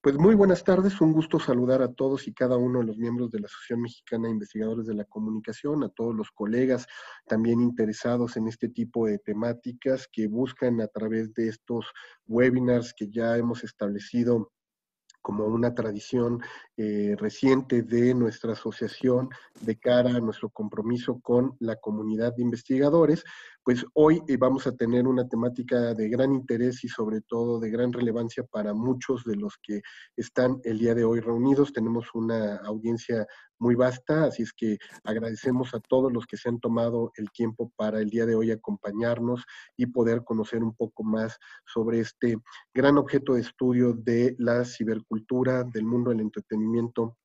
Pues muy buenas tardes, un gusto saludar a todos y cada uno de los miembros de la Asociación Mexicana de Investigadores de la Comunicación, a todos los colegas también interesados en este tipo de temáticas que buscan a través de estos webinars que ya hemos establecido como una tradición reciente de nuestra asociación de cara a nuestro compromiso con la comunidad de investigadores, pues hoy vamos a tener una temática de gran interés y sobre todo de gran relevancia para muchos de los que están el día de hoy reunidos. Tenemos una audiencia muy vasta, así es que agradecemos a todos los que se han tomado el tiempo para el día de hoy acompañarnos y poder conocer un poco más sobre este gran objeto de estudio de la cibercultura, del mundo del entretenimiento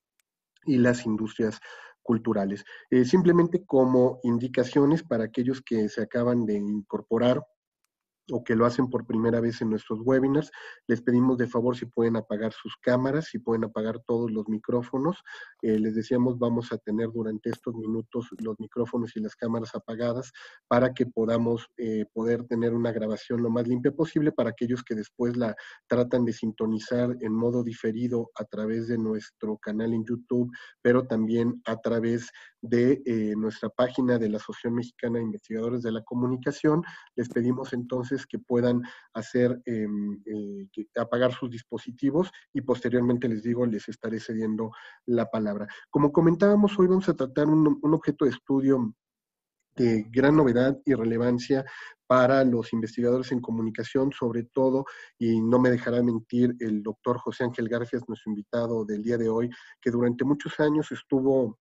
y las industrias culturales. Simplemente como indicaciones para aquellos que se acaban de incorporar o que lo hacen por primera vez en nuestros webinars, les pedimos de favor si pueden apagar sus cámaras, si pueden apagar todos los micrófonos. Les decíamos, vamos a tener durante estos minutos los micrófonos y las cámaras apagadas para que podamos poder tener una grabación lo más limpia posible para aquellos que después la tratan de sintonizar en modo diferido a través de nuestro canal en YouTube, pero también a través de nuestra página de la Asociación Mexicana de Investigadores de la Comunicación. Les pedimos entonces que puedan hacer, apagar sus dispositivos y posteriormente les digo, les estaré cediendo la palabra. Como comentábamos, hoy vamos a tratar un objeto de estudio de gran novedad y relevancia para los investigadores en comunicación, sobre todo, y no me dejará mentir el doctor José Ángel Garfias, nuestro invitado del día de hoy, que durante muchos años estuvo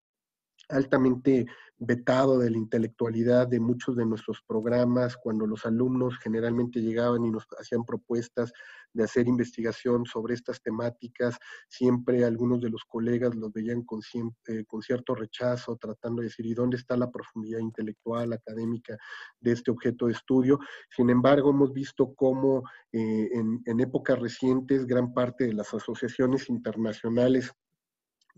altamente vetado de la intelectualidad de muchos de nuestros programas, cuando los alumnos generalmente llegaban y nos hacían propuestas de hacer investigación sobre estas temáticas, siempre algunos de los colegas los veían con cierto rechazo, tratando de decir, ¿y dónde está la profundidad intelectual, académica de este objeto de estudio? Sin embargo, hemos visto cómo en épocas recientes gran parte de las asociaciones internacionales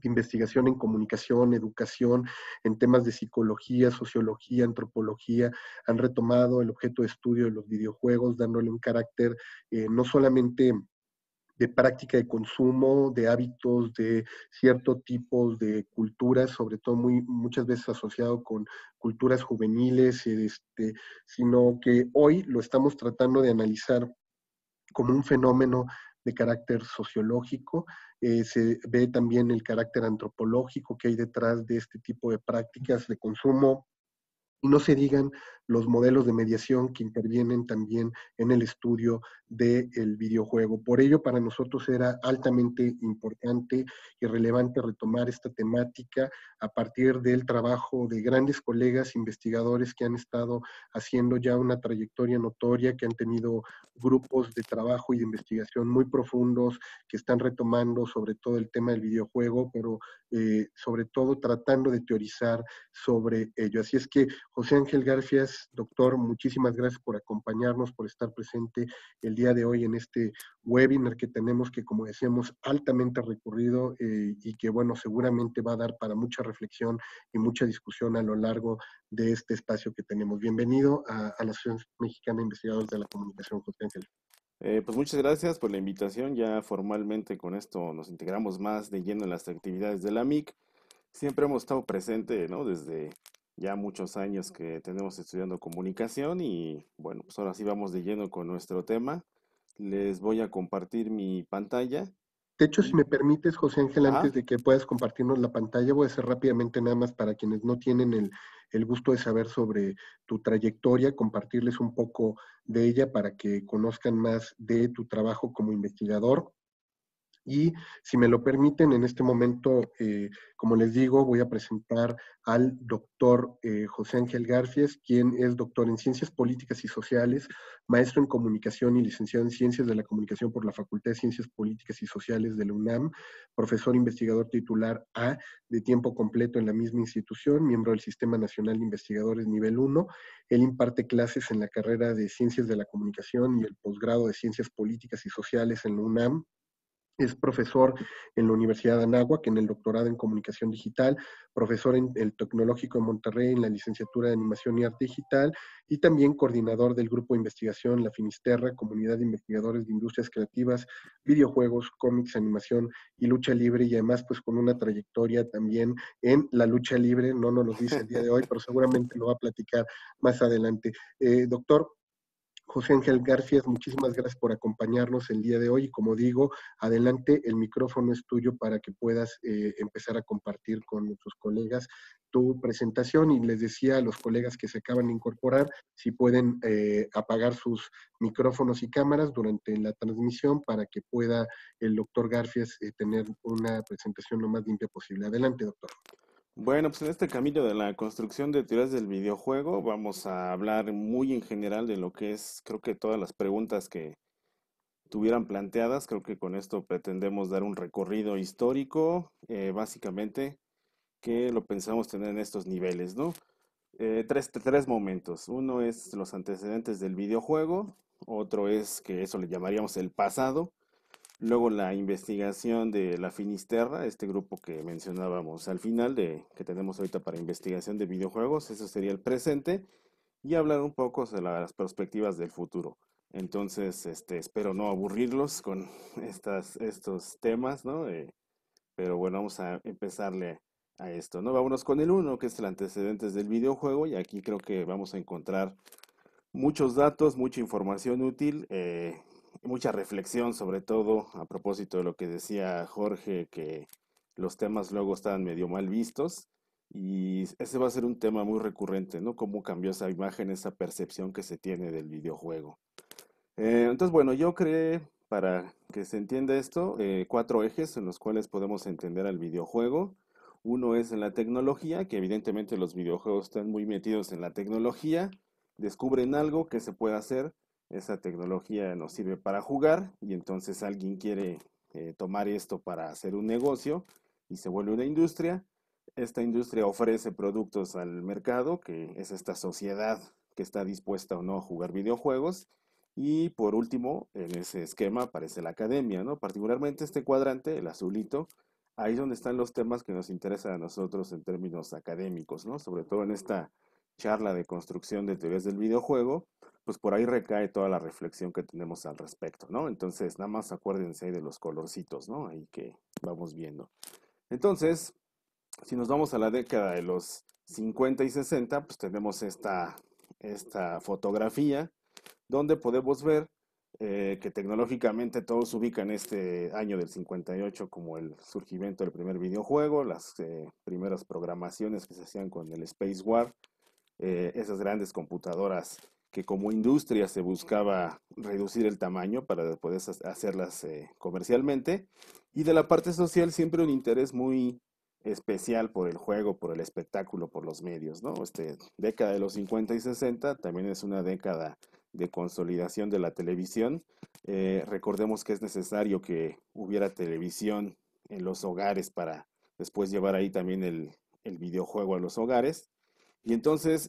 investigación en comunicación, educación, en temas de psicología, sociología, antropología, han retomado el objeto de estudio de los videojuegos, dándole un carácter no solamente de práctica de consumo, de hábitos, de ciertos tipos de culturas, sobre todo muchas veces asociado con culturas juveniles, sino que hoy lo estamos tratando de analizar como un fenómeno de carácter sociológico, se ve también el carácter antropológico que hay detrás de este tipo de prácticas de consumo, y no se digan los modelos de mediación que intervienen también en el estudio del videojuego. Por ello, para nosotros era altamente importante y relevante retomar esta temática a partir del trabajo de grandes colegas investigadores que han estado haciendo ya una trayectoria notoria, que han tenido grupos de trabajo y de investigación muy profundos, que están retomando sobre todo el tema del videojuego, pero sobre todo tratando de teorizar sobre ello. Así es que José Ángel Garfias, doctor, muchísimas gracias por acompañarnos, por estar presente el día de hoy en este webinar que tenemos, que como decíamos, altamente recurrido y que, bueno, seguramente va a dar para mucha reflexión y mucha discusión a lo largo de este espacio que tenemos. Bienvenido a la Asociación Mexicana de Investigadores de la Comunicación, José Ángel. Pues muchas gracias por la invitación. Ya formalmente con esto nos integramos más de lleno en las actividades de la MIC. Siempre hemos estado presente, ¿no? Desde ya muchos años que tenemos estudiando comunicación y bueno, pues ahora sí vamos de lleno con nuestro tema. Les voy a compartir mi pantalla De hecho, si y... me permites, José Ángel, Ajá. antes de que puedas compartirnos la pantalla, voy a hacer rápidamente nada más para quienes no tienen el gusto de saber sobre tu trayectoria, compartirles un poco de ella para que conozcan más de tu trabajo como investigador. Y si me lo permiten, en este momento, como les digo, voy a presentar al doctor José Ángel Garfias, quien es doctor en Ciencias Políticas y Sociales, maestro en Comunicación y licenciado en Ciencias de la Comunicación por la Facultad de Ciencias Políticas y Sociales de la UNAM, profesor investigador titular A de tiempo completo en la misma institución, miembro del Sistema Nacional de Investigadores Nivel 1. Él imparte clases en la carrera de Ciencias de la Comunicación y el posgrado de Ciencias Políticas y Sociales en la UNAM. Es profesor en la Universidad de Anáhuac, en el doctorado en Comunicación Digital, profesor en el Tecnológico de Monterrey en la licenciatura de Animación y Arte Digital, y también coordinador del Grupo de Investigación La Finisterra, Comunidad de Investigadores de Industrias Creativas, Videojuegos, Cómics, Animación y Lucha Libre, y además pues con una trayectoria también en la lucha libre, no nos lo dice el día de hoy, pero seguramente lo va a platicar más adelante. Doctor José Ángel García, muchísimas gracias por acompañarnos el día de hoy y como digo, adelante, el micrófono es tuyo para que puedas empezar a compartir con nuestros colegas tu presentación y les decía a los colegas que se acaban de incorporar si pueden apagar sus micrófonos y cámaras durante la transmisión para que pueda el doctor Garfias tener una presentación lo más limpia posible. Adelante, doctor. Bueno, pues en este camino de la construcción de teorías del videojuego vamos a hablar muy en general de lo que es, creo que todas las preguntas que tuvieran planteadas, creo que con esto pretendemos dar un recorrido histórico, básicamente, que lo pensamos tener en estos niveles, ¿no? Tres momentos. Uno es los antecedentes del videojuego, otro es que eso le llamaríamos el pasado, luego la investigación de la Finisterra, este grupo que mencionábamos al final, que tenemos ahorita para investigación de videojuegos, eso sería el presente, y hablar un poco de las perspectivas del futuro. Entonces, espero no aburrirlos con estos temas, ¿no? Pero bueno, vamos a empezarle a esto, ¿no? Vámonos con el uno, que es el antecedentes del videojuego, y aquí creo que vamos a encontrar muchos datos, mucha información útil, mucha reflexión, sobre todo a propósito de lo que decía Jorge, que los temas luego estaban medio mal vistos. Y ese va a ser un tema muy recurrente, ¿no? Cómo cambió esa imagen, esa percepción que se tiene del videojuego. Entonces, bueno, yo creé, para que se entienda esto, cuatro ejes en los cuales podemos entender al videojuego. Uno es en la tecnología, que evidentemente los videojuegos están muy metidos en la tecnología, descubren algo que se puede hacer, esa tecnología nos sirve para jugar y entonces alguien quiere tomar esto para hacer un negocio y se vuelve una industria. Esta industria ofrece productos al mercado, que es esta sociedad que está dispuesta o no a jugar videojuegos. Y por último, en ese esquema aparece la academia, ¿no? Particularmente este cuadrante, el azulito, ahí es donde están los temas que nos interesan a nosotros en términos académicos, ¿no? Sobre todo en esta charla de construcción de teorías del videojuego, pues por ahí recae toda la reflexión que tenemos al respecto, ¿no? Entonces, nada más acuérdense ahí de los colorcitos, ¿no? Ahí que vamos viendo. Entonces, si nos vamos a la década de los 50 y 60, pues tenemos esta fotografía donde podemos ver que tecnológicamente todos ubican este año del 58 como el surgimiento del primer videojuego, las primeras programaciones que se hacían con el Space War, esas grandes computadoras que como industria se buscaba reducir el tamaño para poder hacerlas comercialmente, y de la parte social siempre un interés muy especial por el juego, por el espectáculo, por los medios, ¿no? Década de los 50 y 60 también es una década de consolidación de la televisión. Recordemos que es necesario que hubiera televisión en los hogares para después llevar ahí también el videojuego a los hogares. Y entonces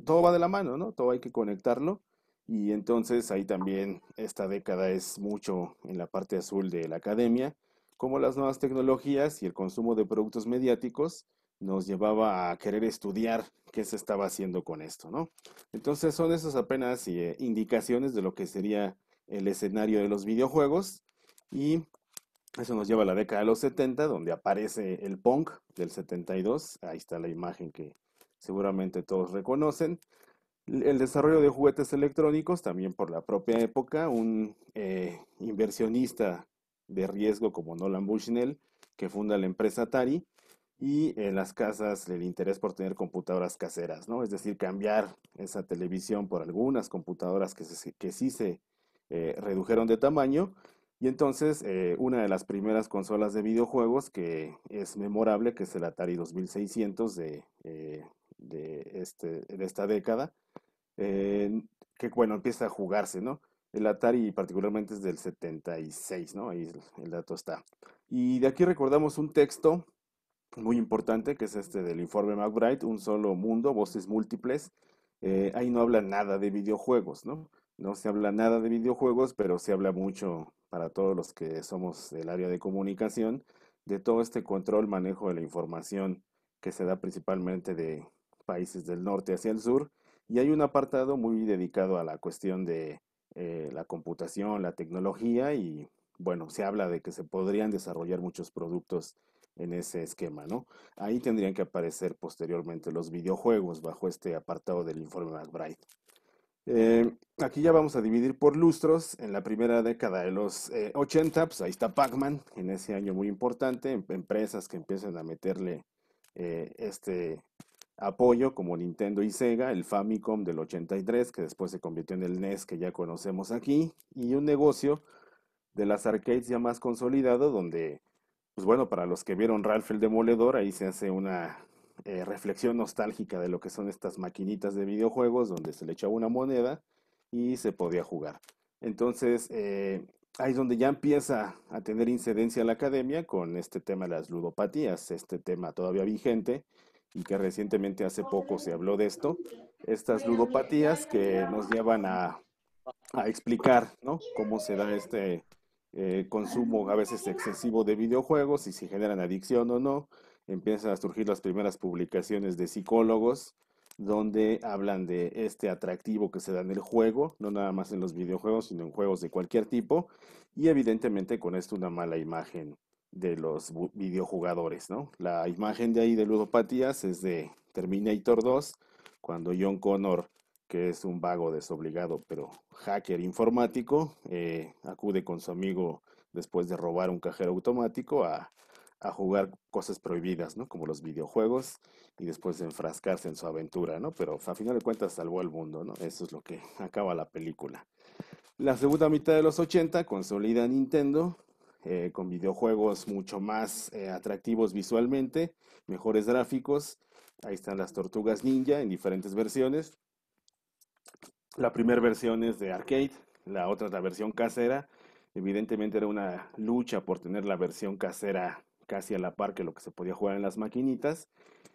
todo va de la mano, ¿no? Todo hay que conectarlo. Y entonces ahí también esta década es mucho en la parte azul de la academia, como las nuevas tecnologías y el consumo de productos mediáticos nos llevaba a querer estudiar qué se estaba haciendo con esto, ¿no? Entonces son esas apenas indicaciones de lo que sería el escenario de los videojuegos y eso nos lleva a la década de los 70, donde aparece el punk del 72. Ahí está la imagen que seguramente todos reconocen. El desarrollo de juguetes electrónicos, también por la propia época, un inversionista de riesgo como Nolan Bushnell, que funda la empresa Atari, y en las casas el interés por tener computadoras caseras, ¿no? Es decir, cambiar esa televisión por algunas computadoras que sí se redujeron de tamaño. Y entonces una de las primeras consolas de videojuegos que es memorable, que es el Atari 2600 de esta década, eh, que bueno, empieza a jugarse, ¿no? El Atari particularmente es del 76, ¿no? Ahí el dato está. Y de aquí recordamos un texto muy importante, que es este del informe McBride, Un solo mundo, voces múltiples. Ahí no habla nada de videojuegos, ¿no? No se habla nada de videojuegos, pero se habla mucho para todos los que somos del área de comunicación, de todo este control, manejo de la información que se da principalmente de países del norte hacia el sur. Y hay un apartado muy dedicado a la cuestión de la computación, la tecnología y bueno, se habla de que se podrían desarrollar muchos productos en ese esquema, ¿no? Ahí tendrían que aparecer posteriormente los videojuegos bajo este apartado del informe McBride. Aquí ya vamos a dividir por lustros. En la primera década de los 80, pues ahí está Pac-Man, en ese año muy importante, empresas que empiezan a meterle este apoyo como Nintendo y Sega, el Famicom del 83, que después se convirtió en el NES que ya conocemos aquí, y un negocio de las arcades ya más consolidado, donde, pues bueno, para los que vieron Ralph el Demoledor, ahí se hace una reflexión nostálgica de lo que son estas maquinitas de videojuegos, donde se le echaba una moneda y se podía jugar. Entonces, ahí es donde ya empieza a tener incidencia la academia con este tema de las ludopatías, este tema todavía vigente y que recientemente hace poco se habló de esto, estas ludopatías que nos llevan a explicar, ¿no? Cómo se da este consumo a veces excesivo de videojuegos y si generan adicción o no. Empiezan a surgir las primeras publicaciones de psicólogos donde hablan de este atractivo que se da en el juego, no nada más en los videojuegos, sino en juegos de cualquier tipo, y evidentemente con esto una mala imagen de los videojugadores, ¿no? La imagen de ahí de ludopatías es de Terminator 2, cuando John Connor, que es un vago desobligado, pero hacker informático, acude con su amigo después de robar un cajero automático a jugar cosas prohibidas, ¿no? Como los videojuegos y después de enfrascarse en su aventura, ¿no? Pero a final de cuentas salvó al mundo, ¿no? Eso es lo que acaba la película. La segunda mitad de los 80 consolida Nintendo con videojuegos mucho más atractivos visualmente, mejores gráficos. Ahí están las Tortugas Ninja en diferentes versiones. La primera versión es de arcade, la otra es la versión casera. Evidentemente era una lucha por tener la versión casera casi a la par que lo que se podía jugar en las maquinitas.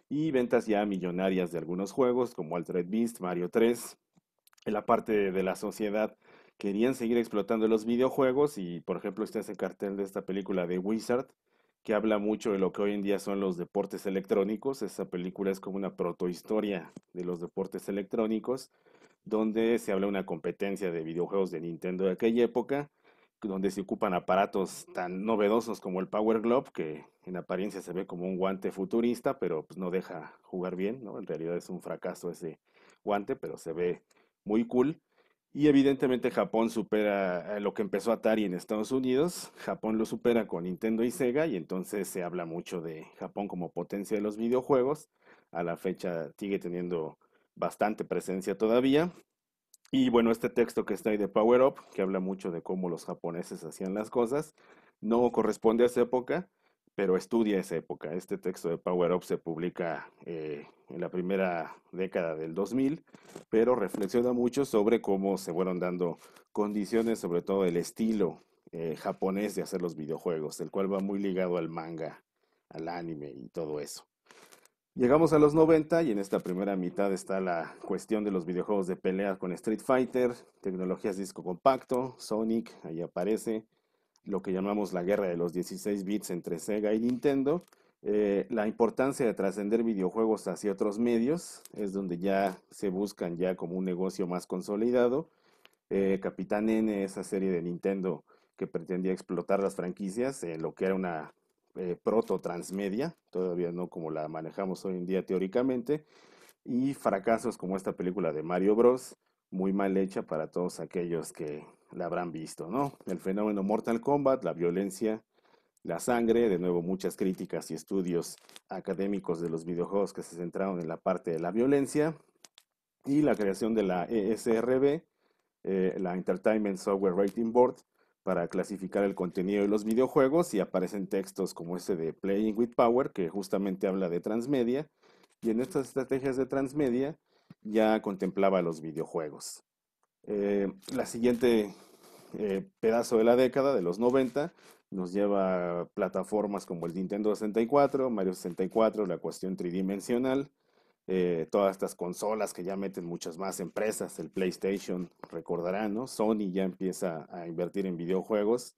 Y ventas ya millonarias de algunos juegos como Altered Beast, Mario 3. En la parte de la sociedad querían seguir explotando los videojuegos y por ejemplo está ese cartel de esta película de Wizard que habla mucho de lo que hoy en día son los deportes electrónicos. Esa película es como una protohistoria de los deportes electrónicos donde se habla de una competencia de videojuegos de Nintendo de aquella época, donde se ocupan aparatos tan novedosos como el Power Glove, que en apariencia se ve como un guante futurista, pero pues no deja jugar bien, ¿no? En realidad es un fracaso ese guante, pero se ve muy cool. Y evidentemente Japón supera a lo que empezó Atari en Estados Unidos, Japón lo supera con Nintendo y Sega, y entonces se habla mucho de Japón como potencia de los videojuegos. A la fecha sigue teniendo bastante presencia todavía. Y bueno, este texto que está ahí de Power Up, que habla mucho de cómo los japoneses hacían las cosas, no corresponde a esa época, pero estudia esa época. Este texto de Power Up se publica en la primera década del 2000, pero reflexiona mucho sobre cómo se fueron dando condiciones, sobre todo el estilo japonés de hacer los videojuegos, el cual va muy ligado al manga, al anime y todo eso. Llegamos a los 90 y en esta primera mitad está la cuestión de los videojuegos de pelea con Street Fighter, tecnologías disco compacto, Sonic, ahí aparece, lo que llamamos la guerra de los 16 bits entre Sega y Nintendo. La importancia de trascender videojuegos hacia otros medios es donde ya se buscan ya como un negocio más consolidado. Capitán N, esa serie de Nintendo que pretendía explotar las franquicias en lo que era una proto transmedia, todavía no como la manejamos hoy en día teóricamente, y fracasos como esta película de Mario Bros, muy mal hecha para todos aquellos que la habrán visto, ¿no? El fenómeno Mortal Kombat, la violencia, la sangre, de nuevo muchas críticas y estudios académicos de los videojuegos que se centraron en la parte de la violencia, y la creación de la ESRB, la Entertainment Software Rating Board, para clasificar el contenido de los videojuegos y aparecen textos como ese de Playing with Power, que justamente habla de transmedia, y en estas estrategias de transmedia ya contemplaba los videojuegos. La siguiente pedazo de la década, de los 90, nos lleva a plataformas como el Nintendo 64, Mario 64, la cuestión tridimensional, todas estas consolas que ya meten muchas más empresas, el PlayStation, recordarán, ¿no? Sony ya empieza a invertir en videojuegos.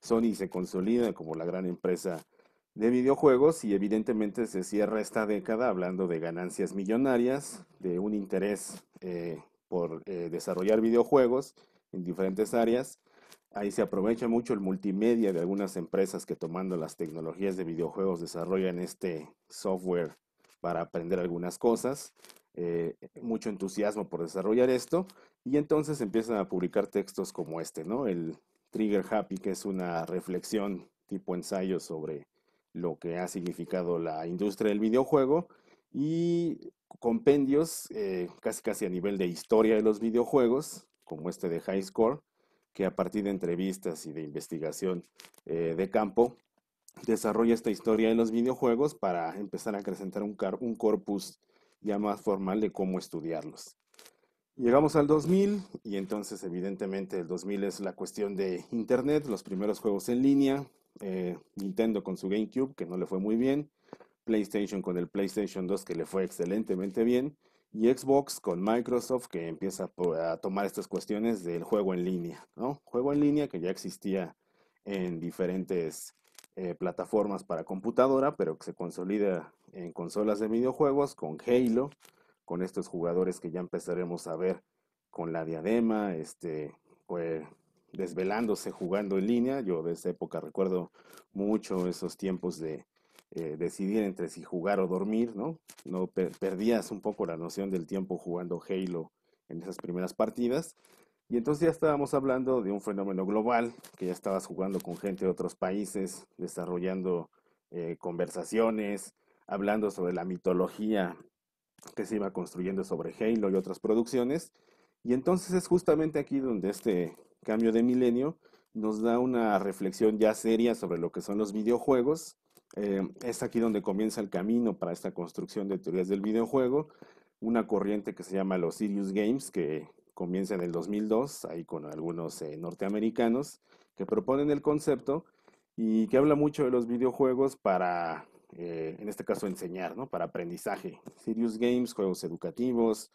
Sony se consolida como la gran empresa de videojuegos y evidentemente se cierra esta década hablando de ganancias millonarias, de un interés por desarrollar videojuegos en diferentes áreas. Ahí se aprovecha mucho el multimedia de algunas empresas que tomando las tecnologías de videojuegos desarrollan este software para aprender algunas cosas. Mucho entusiasmo por desarrollar esto y entonces empiezan a publicar textos como este, ¿no? El Trigger Happy, que es una reflexión tipo ensayo sobre lo que ha significado la industria del videojuego y compendios casi casi a nivel de historia de los videojuegos, como este de High Score, que a partir de entrevistas y de investigación de campo desarrolla esta historia de los videojuegos para empezar a acrecentar un corpus ya más formal de cómo estudiarlos. Llegamos al 2000 y entonces evidentemente el 2000 es la cuestión de Internet, los primeros juegos en línea, Nintendo con su GameCube que no le fue muy bien, PlayStation con el PlayStation 2 que le fue excelentemente bien y Xbox con Microsoft que empieza a tomar estas cuestiones del juego en línea, ¿no? Juego en línea que ya existía en diferentes plataformas para computadora, pero que se consolida en consolas de videojuegos con Halo, con estos jugadores que ya empezaremos a ver con la diadema, pues, desvelándose jugando en línea. Yo de esa época recuerdo mucho esos tiempos de decidir entre si jugar o dormir, ¿no? No perdías un poco la noción del tiempo jugando Halo en esas primeras partidas. Y entonces ya estábamos hablando de un fenómeno global, que ya estabas jugando con gente de otros países, desarrollando conversaciones, hablando sobre la mitología que se iba construyendo sobre Halo y otras producciones. Y entonces es justamente aquí donde este cambio de milenio nos da una reflexión ya seria sobre lo que son los videojuegos. Es aquí donde comienza el camino para esta construcción de teorías del videojuego, una corriente que se llama los Serious Games, que comienza en el 2002, ahí con algunos norteamericanos, que proponen el concepto y que habla mucho de los videojuegos para en este caso enseñar, ¿no? Para aprendizaje. Serious Games, juegos educativos,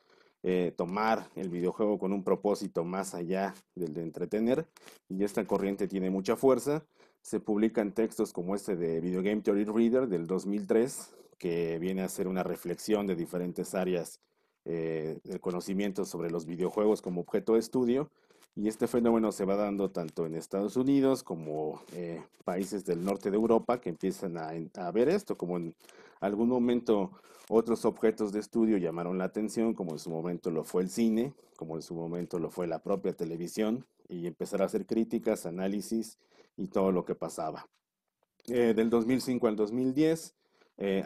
tomar el videojuego con un propósito más allá del de entretener. Y esta corriente tiene mucha fuerza. Se publican textos como este de Video Game Theory Reader del 2003, que viene a hacer una reflexión de diferentes áreas del conocimiento sobre los videojuegos como objeto de estudio. Y este fenómeno se va dando tanto en Estados Unidos como países del norte de Europa que empiezan a ver esto, como en algún momento otros objetos de estudio llamaron la atención, como en su momento lo fue el cine, como en su momento lo fue la propia televisión, y empezar a hacer críticas, análisis y todo lo que pasaba. Del 2005 al 2010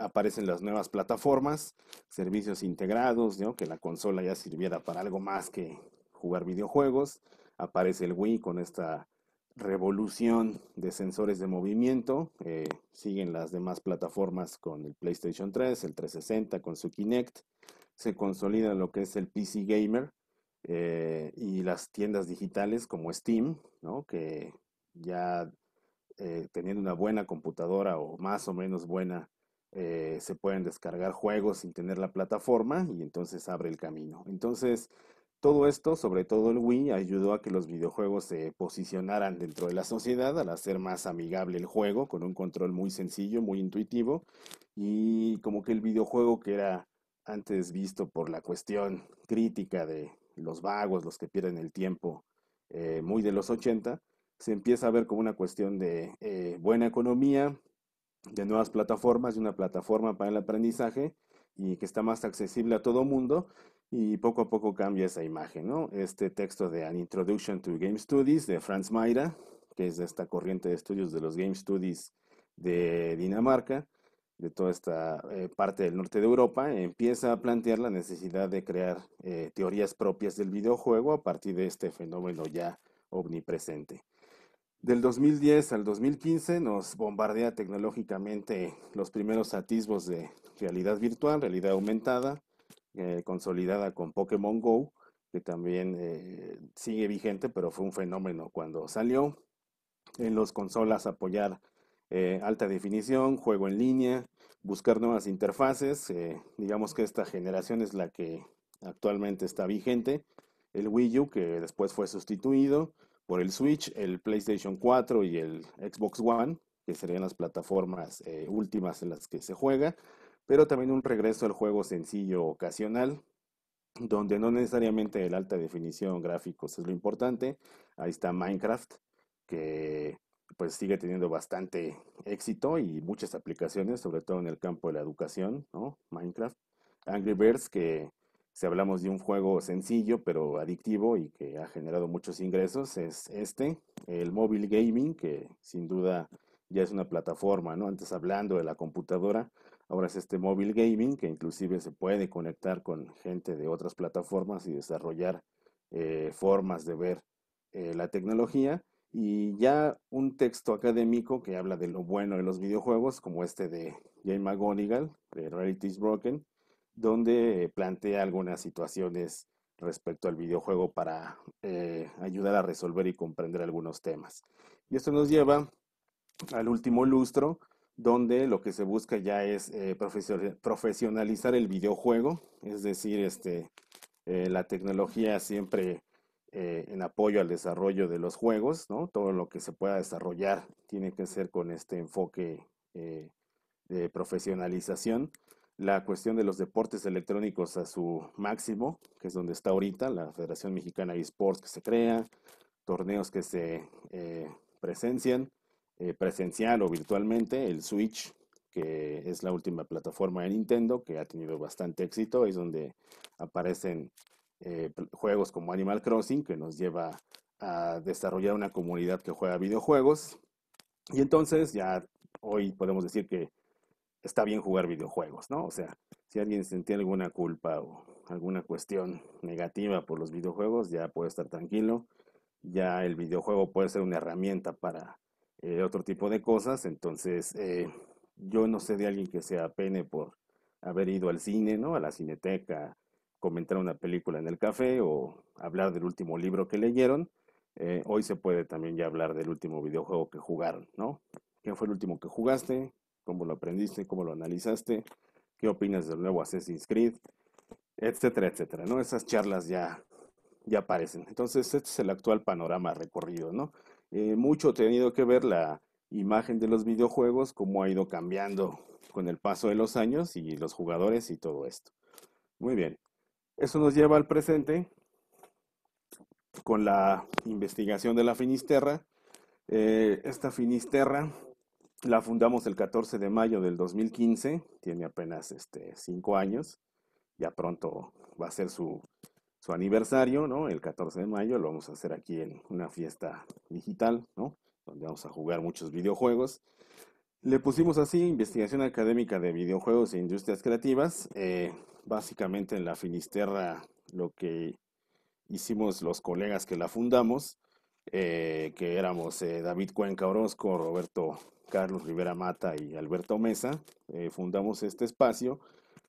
aparecen las nuevas plataformas, servicios integrados, ¿no? Que la consola ya sirviera para algo más que jugar videojuegos. Aparece el Wii con esta revolución de sensores de movimiento. Siguen las demás plataformas con el PlayStation 3, el 360 con su Kinect. Se consolida lo que es el PC Gamer y las tiendas digitales como Steam, ¿no? Que ya teniendo una buena computadora o más o menos buena, se pueden descargar juegos sin tener la plataforma y entonces abre el camino. Entonces, todo esto, sobre todo el Wii, ayudó a que los videojuegos se posicionaran dentro de la sociedad al hacer más amigable el juego, con un control muy sencillo, muy intuitivo, y como que el videojuego que era antes visto por la cuestión crítica de los vagos, los que pierden el tiempo, muy de los 80 se empieza a ver como una cuestión de buena economía, de nuevas plataformas, de una plataforma para el aprendizaje y que está más accesible a todo mundo y poco a poco cambia esa imagen, ¿no? Este texto de An Introduction to Game Studies de Franz Mayra, que es de esta corriente de estudios de los Game Studies de Dinamarca, de toda esta parte del norte de Europa, empieza a plantear la necesidad de crear teorías propias del videojuego a partir de este fenómeno ya omnipresente. Del 2010 al 2015 nos bombardea tecnológicamente los primeros atisbos de realidad virtual, realidad aumentada, consolidada con Pokémon Go, que también sigue vigente, pero fue un fenómeno cuando salió. En las consolas apoyar alta definición, juego en línea, buscar nuevas interfaces. Digamos que esta generación es la que actualmente está vigente. El Wii U, que después fue sustituido por el Switch, el PlayStation 4 y el Xbox One, que serían las plataformas últimas en las que se juega, pero también un regreso al juego sencillo ocasional, donde no necesariamente el alta definición gráficos es lo importante. Ahí está Minecraft, que pues sigue teniendo bastante éxito y muchas aplicaciones, sobre todo en el campo de la educación, ¿no? Minecraft. Angry Birds, que si hablamos de un juego sencillo pero adictivo y que ha generado muchos ingresos, es este. El mobile gaming, que sin duda ya es una plataforma, ¿no? Antes hablando de la computadora, ahora es este mobile gaming que inclusive se puede conectar con gente de otras plataformas y desarrollar formas de ver la tecnología. Y ya un texto académico que habla de lo bueno de los videojuegos, como este de Jane McGonigal, de Reality is Broken, donde plantea algunas situaciones respecto al videojuego para ayudar a resolver y comprender algunos temas. Y esto nos lleva al último lustro, donde lo que se busca ya es profesionalizar el videojuego, es decir, la tecnología siempre en apoyo al desarrollo de los juegos, ¿no? Todo lo que se pueda desarrollar tiene que ser con este enfoque de profesionalización. La cuestión de los deportes electrónicos a su máximo, que es donde está ahorita, la Federación Mexicana de Esports que se crea, torneos que se presencian, presencial o virtualmente, el Switch, que es la última plataforma de Nintendo, que ha tenido bastante éxito, es donde aparecen juegos como Animal Crossing, que nos lleva a desarrollar una comunidad que juega videojuegos. Y entonces ya hoy podemos decir que está bien jugar videojuegos, ¿no? O sea, si alguien sentía alguna culpa o alguna cuestión negativa por los videojuegos, ya puede estar tranquilo. Ya el videojuego puede ser una herramienta para otro tipo de cosas. Entonces, yo no sé de alguien que se apene por haber ido al cine, ¿no? A la cineteca, comentar una película en el café o hablar del último libro que leyeron. Hoy se puede también ya hablar del último videojuego que jugaron, ¿no? ¿Qué fue el último que jugaste? ¿Cómo lo aprendiste? ¿Cómo lo analizaste? ¿Qué opinas del nuevo Assassin's Creed? Etcétera, etcétera, ¿no? Esas charlas ya aparecen. Entonces, este es el actual panorama recorrido, ¿no? Mucho ha tenido que ver la imagen de los videojuegos, cómo ha ido cambiando con el paso de los años y los jugadores y todo esto. Muy bien. Eso nos lleva al presente con la investigación de la Finisterra. Esta Finisterra la fundamos el 14 de mayo del 2015, tiene apenas 5 años, ya pronto va a ser su aniversario, ¿no? El 14 de mayo lo vamos a hacer aquí en una fiesta digital, ¿no? Donde vamos a jugar muchos videojuegos. Le pusimos así, investigación académica de videojuegos e industrias creativas. Básicamente en la Finisterra lo que hicimos los colegas que la fundamos, que éramos David Cuenca Orozco, Roberto Carlos Rivera Mata y Alberto Mesa, fundamos este espacio,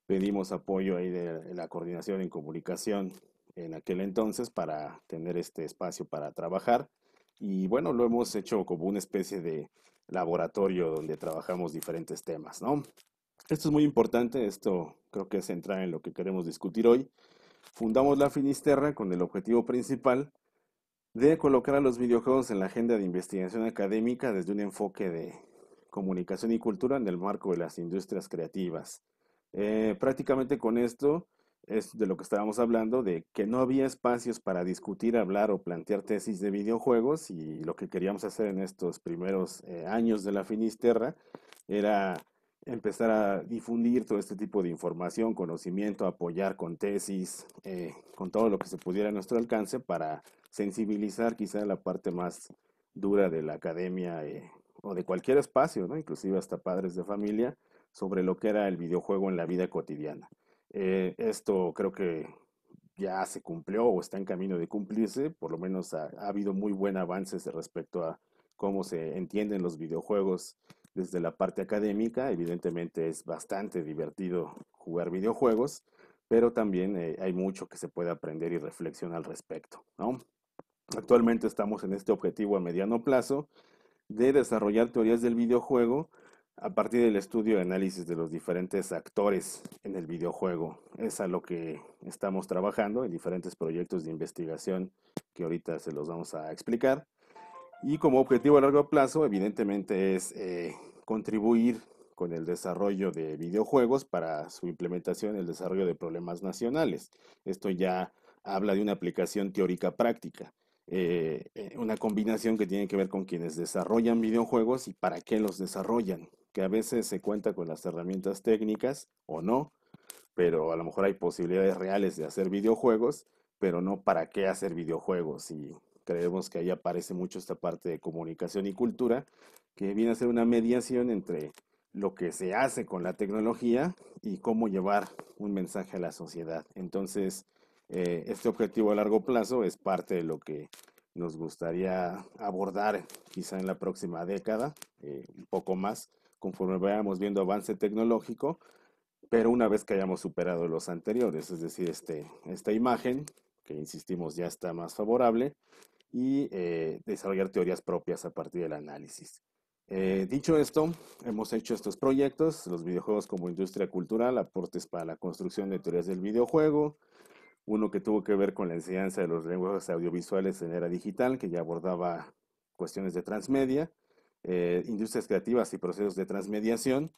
pedimos apoyo ahí de la coordinación en comunicación en aquel entonces para tener este espacio para trabajar y bueno, lo hemos hecho como una especie de laboratorio donde trabajamos diferentes temas, ¿no? Esto es muy importante, esto creo que es central en lo que queremos discutir hoy. Fundamos la Finisterra con el objetivo principal de colocar a los videojuegos en la agenda de investigación académica desde un enfoque de comunicación y cultura en el marco de las industrias creativas. Prácticamente con esto es de lo que estábamos hablando, de que no había espacios para discutir, hablar o plantear tesis de videojuegos y lo que queríamos hacer en estos primeros años de la Finisterra era empezar a difundir todo este tipo de información, conocimiento, apoyar con tesis, con todo lo que se pudiera a nuestro alcance para sensibilizar quizá la parte más dura de la academia o de cualquier espacio, ¿no? Inclusive hasta padres de familia, sobre lo que era el videojuego en la vida cotidiana. Esto creo que ya se cumplió o está en camino de cumplirse, por lo menos ha habido muy buen avance respecto a cómo se entienden los videojuegos desde la parte académica. Evidentemente es bastante divertido jugar videojuegos, pero también hay mucho que se puede aprender y reflexionar al respecto, ¿no? Actualmente estamos en este objetivo a mediano plazo de desarrollar teorías del videojuego a partir del estudio y análisis de los diferentes actores en el videojuego. Es a lo que estamos trabajando en diferentes proyectos de investigación que ahorita se los vamos a explicar. Y como objetivo a largo plazo, evidentemente, es contribuir con el desarrollo de videojuegos para su implementación en el desarrollo de problemas nacionales. Esto ya habla de una aplicación teórica práctica, una combinación que tiene que ver con quienes desarrollan videojuegos y para qué los desarrollan, que a veces se cuenta con las herramientas técnicas o no, pero a lo mejor hay posibilidades reales de hacer videojuegos, pero no para qué hacer videojuegos. Y creemos que ahí aparece mucho esta parte de comunicación y cultura, que viene a ser una mediación entre lo que se hace con la tecnología y cómo llevar un mensaje a la sociedad. Entonces, este objetivo a largo plazo es parte de lo que nos gustaría abordar quizá en la próxima década, un poco más, conforme vayamos viendo avance tecnológico, pero una vez que hayamos superado los anteriores, es decir, esta imagen, que insistimos ya está más favorable, y desarrollar teorías propias a partir del análisis. Dicho esto, hemos hecho estos proyectos, los videojuegos como industria cultural, aportes para la construcción de teorías del videojuego, uno que tuvo que ver con la enseñanza de los lenguajes audiovisuales en era digital, que ya abordaba cuestiones de transmedia, industrias creativas y procesos de transmediación,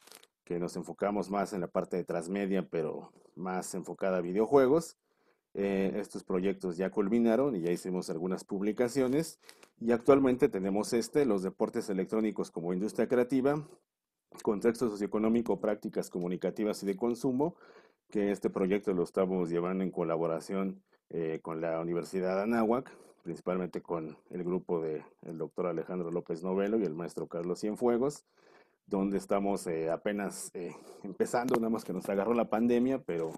que nos enfocamos más en la parte de transmedia, pero más enfocada a videojuegos. Estos proyectos ya culminaron y ya hicimos algunas publicaciones y actualmente tenemos los deportes electrónicos como industria creativa, contexto socioeconómico, prácticas comunicativas y de consumo, que este proyecto lo estamos llevando en colaboración con la Universidad de Anáhuac, principalmente con el grupo del doctor Alejandro López Novelo y el maestro Carlos Cienfuegos, donde estamos apenas empezando, nada más que nos agarró la pandemia, pero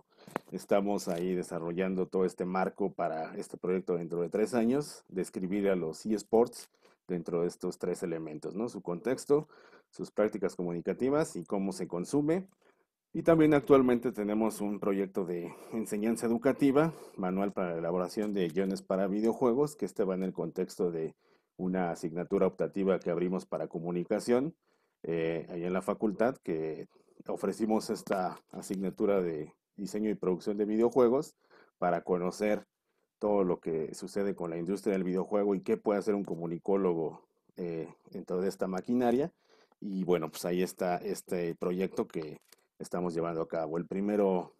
estamos ahí desarrollando todo este marco para este proyecto dentro de 3 años, describir a los eSports dentro de estos tres elementos, ¿no? Su contexto, sus prácticas comunicativas y cómo se consume. Y también actualmente tenemos un proyecto de enseñanza educativa, manual para la elaboración de guiones para videojuegos, que este va en el contexto de una asignatura optativa que abrimos para comunicación ahí en la facultad, que ofrecimos esta asignatura de diseño y producción de videojuegos para conocer todo lo que sucede con la industria del videojuego y qué puede hacer un comunicólogo dentro de esta maquinaria. Y bueno, pues ahí está este proyecto que estamos llevando a cabo. El primero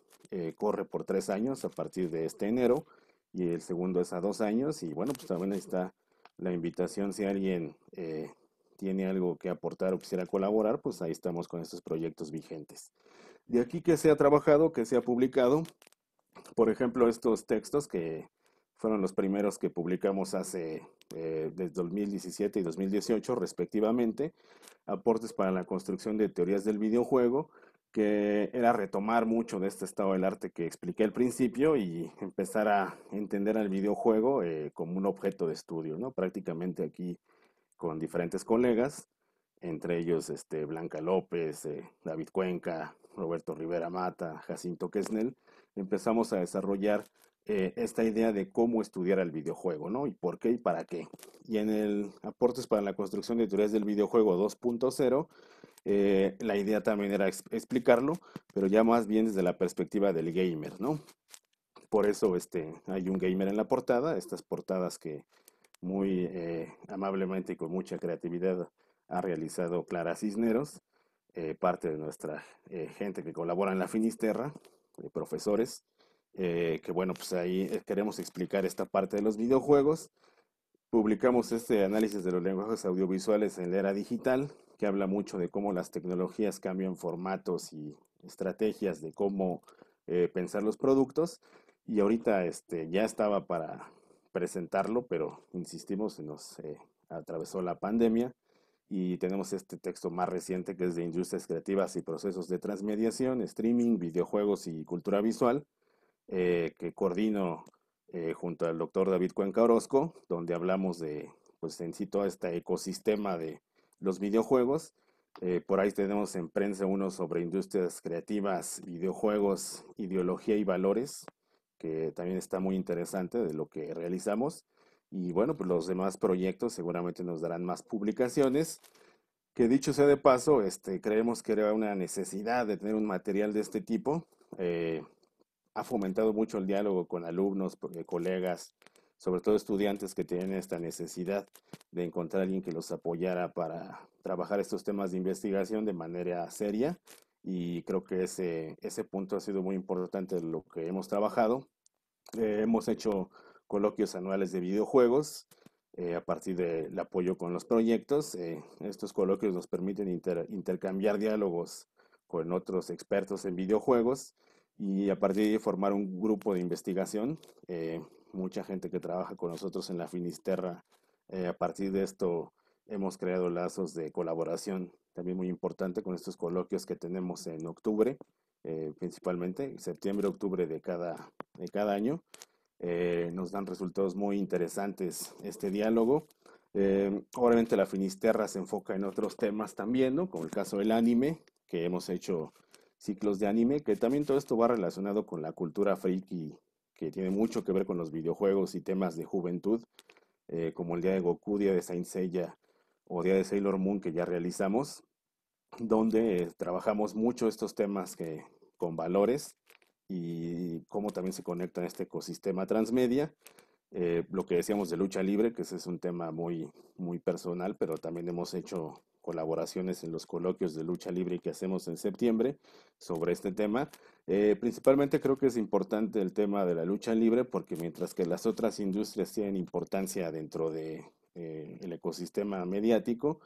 corre por 3 años a partir de este enero y el segundo es a 2 años. Y bueno, pues también ahí está la invitación si alguien tiene algo que aportar o quisiera colaborar, pues ahí estamos con estos proyectos vigentes. De aquí que se ha trabajado, que se ha publicado, por ejemplo, estos textos que fueron los primeros que publicamos hace desde 2017 y 2018 respectivamente, aportes para la construcción de teorías del videojuego, que era retomar mucho de este estado del arte que expliqué al principio y empezar a entender al videojuego como un objeto de estudio, ¿no? Prácticamente aquí con diferentes colegas, entre ellos Blanca López, David Cuenca, Roberto Rivera Mata, Jacinto Quesnel, empezamos a desarrollar esta idea de cómo estudiar el videojuego, ¿no? Y por qué y para qué. Y en el Aportes para la construcción de teorías del videojuego 2.0, la idea también era explicarlo, pero ya más bien desde la perspectiva del gamer, ¿no? Por eso hay un gamer en la portada, estas portadas que muy amablemente y con mucha creatividad ha realizado Clara Cisneros, parte de nuestra gente que colabora en la Finisterra, profesores, que bueno, pues ahí queremos explicar esta parte de los videojuegos. Publicamos este análisis de los lenguajes audiovisuales en la era digital, que habla mucho de cómo las tecnologías cambian formatos y estrategias de cómo pensar los productos. Y ahorita ya estaba para presentarlo, pero insistimos, se nos atravesó la pandemia y tenemos este texto más reciente que es de industrias creativas y procesos de transmediación, streaming, videojuegos y cultura visual, que coordino junto al doctor David Cuenca Orozco, donde hablamos de, pues en sí, todo este ecosistema de los videojuegos. Por ahí tenemos en prensa uno sobre industrias creativas, videojuegos, ideología y valores, que también está muy interesante de lo que realizamos. Y bueno, pues los demás proyectos seguramente nos darán más publicaciones Que dicho sea de paso, creemos que era una necesidad de tener un material de este tipo. Eh, Ha fomentado mucho el diálogo con alumnos, colegas, sobre todo estudiantes que tienen esta necesidad de encontrar a alguien que los apoyara para trabajar estos temas de investigación de manera seria. Y creo que ese punto ha sido muy importante de lo que hemos trabajado. Hemos hecho coloquios anuales de videojuegos a partir del apoyo con los proyectos. Estos coloquios nos permiten intercambiar diálogos con otros expertos en videojuegos y a partir de ahí formar un grupo de investigación. Mucha gente que trabaja con nosotros en la Finisterra, a partir de esto hemos creado lazos de colaboración también muy importante con estos coloquios que tenemos en octubre, principalmente septiembre, octubre de cada año. Nos dan resultados muy interesantes este diálogo. Obviamente la Finisterra se enfoca en otros temas también, ¿no? Como el caso del anime, que hemos hecho ciclos de anime, que también todo esto va relacionado con la cultura friki, que tiene mucho que ver con los videojuegos y temas de juventud, como el Día de Goku, Día de Saint Seiya o Día de Sailor Moon que ya realizamos, donde trabajamos mucho estos temas con valores y cómo también se conecta en este ecosistema transmedia. Lo que decíamos de lucha libre, que ese es un tema muy personal, pero también hemos hecho colaboraciones en los coloquios de lucha libre que hacemos en septiembre sobre este tema. Principalmente creo que es importante el tema de la lucha libre porque mientras que las otras industrias tienen importancia dentro de el ecosistema mediático,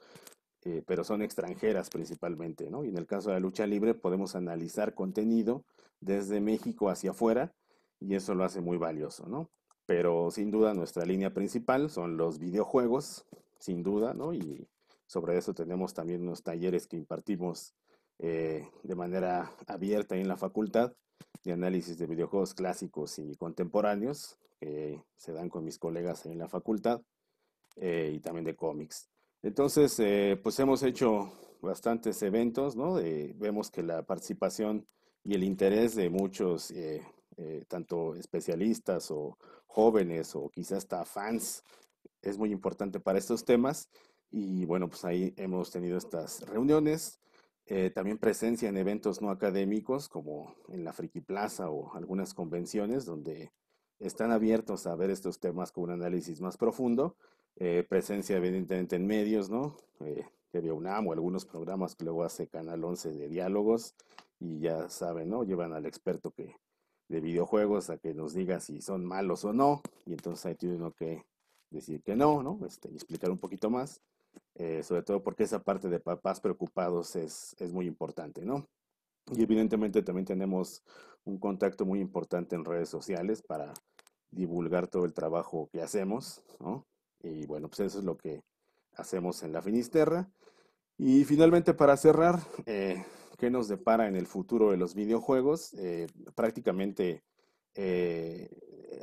pero son extranjeras principalmente, ¿no? Y en el caso de la lucha libre podemos analizar contenido desde México hacia afuera y eso lo hace muy valioso, ¿no? Pero sin duda nuestra línea principal son los videojuegos, sin duda, ¿no? Y sobre eso tenemos también unos talleres que impartimos de manera abierta en la facultad de análisis de videojuegos clásicos y contemporáneos que se dan con mis colegas en la facultad y también de cómics. Entonces, pues hemos hecho bastantes eventos, ¿no? Vemos que la participación y el interés de muchos, tanto especialistas o jóvenes o quizás hasta fans, es muy importante para estos temas. Y bueno, pues ahí hemos tenido estas reuniones. También presencia en eventos no académicos como en la Friki Plaza o algunas convenciones donde están abiertos a ver estos temas con un análisis más profundo. Presencia evidentemente en medios, ¿no? TV UNAM o algunos programas que luego hace Canal 11 de diálogos y ya saben, ¿no? Llevan al experto de videojuegos a que nos diga si son malos o no y entonces ahí tiene uno que decir que no, ¿no? Y explicar un poquito más, sobre todo porque esa parte de papás preocupados es muy importante, ¿no? Y evidentemente también tenemos un contacto muy importante en redes sociales para divulgar todo el trabajo que hacemos, ¿no? Y bueno, pues eso es lo que hacemos en la Finisterra. Y finalmente, para cerrar, ¿qué nos depara en el futuro de los videojuegos? Prácticamente eh,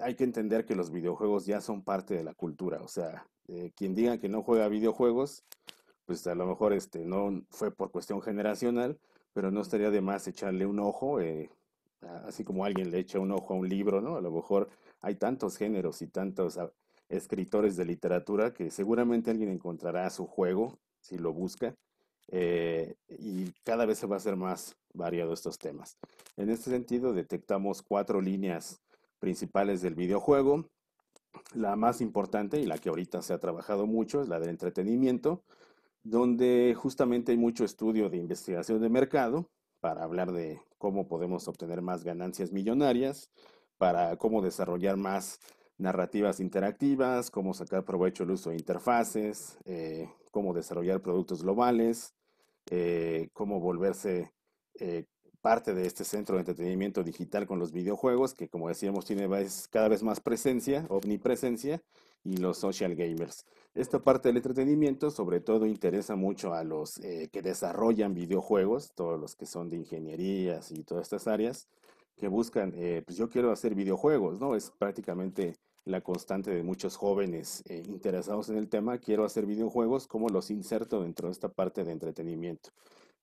hay que entender que los videojuegos ya son parte de la cultura. O sea, quien diga que no juega videojuegos, pues a lo mejor no fue por cuestión generacional, pero no estaría de más echarle un ojo, así como alguien le echa un ojo a un libro, ¿no? A lo mejor hay tantos géneros y tantos escritores de literatura que seguramente alguien encontrará su juego si lo busca, y cada vez se va a hacer más variado estos temas. En este sentido, detectamos cuatro líneas principales del videojuego. La más importante y la que ahorita se ha trabajado mucho es la del entretenimiento, donde justamente hay mucho estudio de investigación de mercado para hablar de cómo podemos obtener más ganancias millonarias, para cómo desarrollar más narrativas interactivas, cómo sacar provecho del uso de interfaces, cómo desarrollar productos globales, cómo volverse eh, parte de este centro de entretenimiento digital con los videojuegos, que como decíamos tiene cada vez más presencia, omnipresencia, y los social gamers. Esta parte del entretenimiento sobre todo interesa mucho a los que desarrollan videojuegos, todos los que son de ingenierías y todas estas áreas, que buscan, pues yo quiero hacer videojuegos, ¿no? Es prácticamente la constante de muchos jóvenes interesados en el tema, quiero hacer videojuegos, ¿cómo los inserto dentro de esta parte de entretenimiento?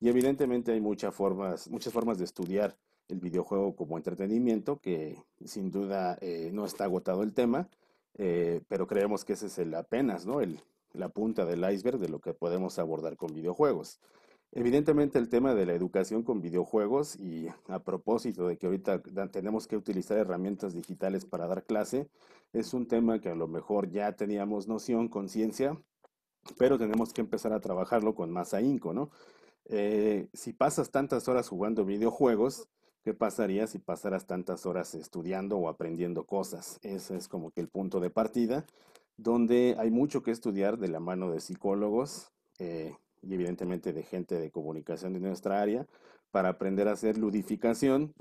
Y evidentemente hay muchas formas de estudiar el videojuego como entretenimiento, que sin duda no está agotado el tema, pero creemos que ese es el apenas, ¿no? la punta del iceberg de lo que podemos abordar con videojuegos. Evidentemente el tema de la educación con videojuegos y a propósito de que ahorita tenemos que utilizar herramientas digitales para dar clase, es un tema que a lo mejor ya teníamos noción, conciencia, pero tenemos que empezar a trabajarlo con más ahínco, ¿no? Si pasas tantas horas jugando videojuegos, ¿qué pasaría si pasaras tantas horas estudiando o aprendiendo cosas? Ese es como que el punto de partida, donde hay mucho que estudiar de la mano de psicólogos y evidentemente de gente de comunicación de nuestra área para aprender a hacer ludificación,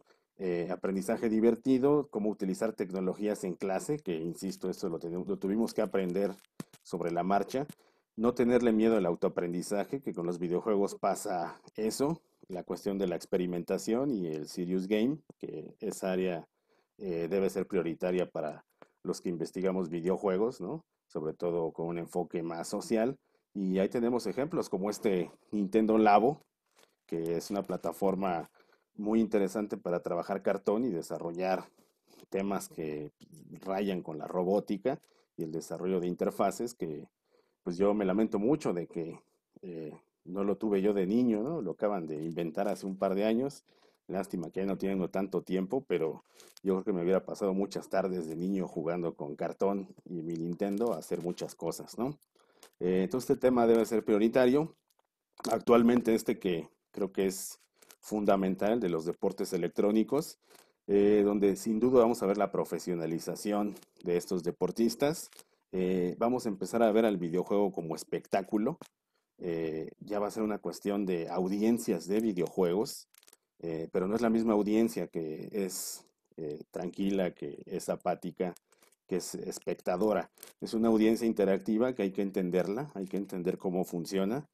aprendizaje divertido, cómo utilizar tecnologías en clase, que insisto, esto lo tuvimos que aprender sobre la marcha, no tenerle miedo al autoaprendizaje, que con los videojuegos pasa eso, la cuestión de la experimentación y el serious game, que esa área debe ser prioritaria para los que investigamos videojuegos, ¿no? Sobre todo con un enfoque más social. Y ahí tenemos ejemplos como este Nintendo Labo, que es una plataforma muy interesante para trabajar cartón y desarrollar temas que rayan con la robótica y el desarrollo de interfaces que pues yo me lamento mucho de que no lo tuve yo de niño, ¿no? Lo acaban de inventar hace un par de años. Lástima que ya no tienen tanto tiempo, pero yo creo que me hubiera pasado muchas tardes de niño jugando con cartón y mi Nintendo a hacer muchas cosas, ¿no? Entonces este tema debe ser prioritario. Actualmente este que creo que es fundamental de los deportes electrónicos, donde sin duda vamos a ver la profesionalización de estos deportistas. Vamos a empezar a ver al videojuego como espectáculo. Ya va a ser una cuestión de audiencias de videojuegos, pero no es la misma audiencia que es tranquila, que es apática, que es espectadora. Es una audiencia interactiva que hay que entenderla, hay que entender cómo funciona,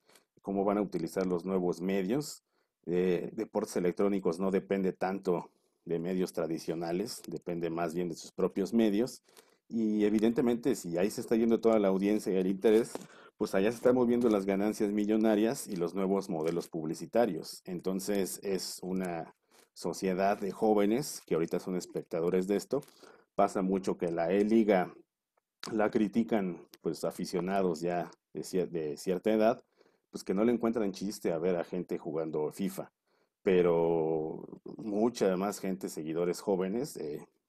cómo van a utilizar los nuevos medios. Deportes electrónicos no depende tanto de medios tradicionales, depende más bien de sus propios medios. Y evidentemente, si ahí se está yendo toda la audiencia y el interés, pues allá se están moviendo las ganancias millonarias y los nuevos modelos publicitarios. Entonces es una sociedad de jóvenes que ahorita son espectadores de esto. Pasa mucho que la E-Liga la critican pues aficionados ya de cierta edad, pues que no le encuentran chiste a ver a gente jugando FIFA, pero mucha más gente, seguidores jóvenes,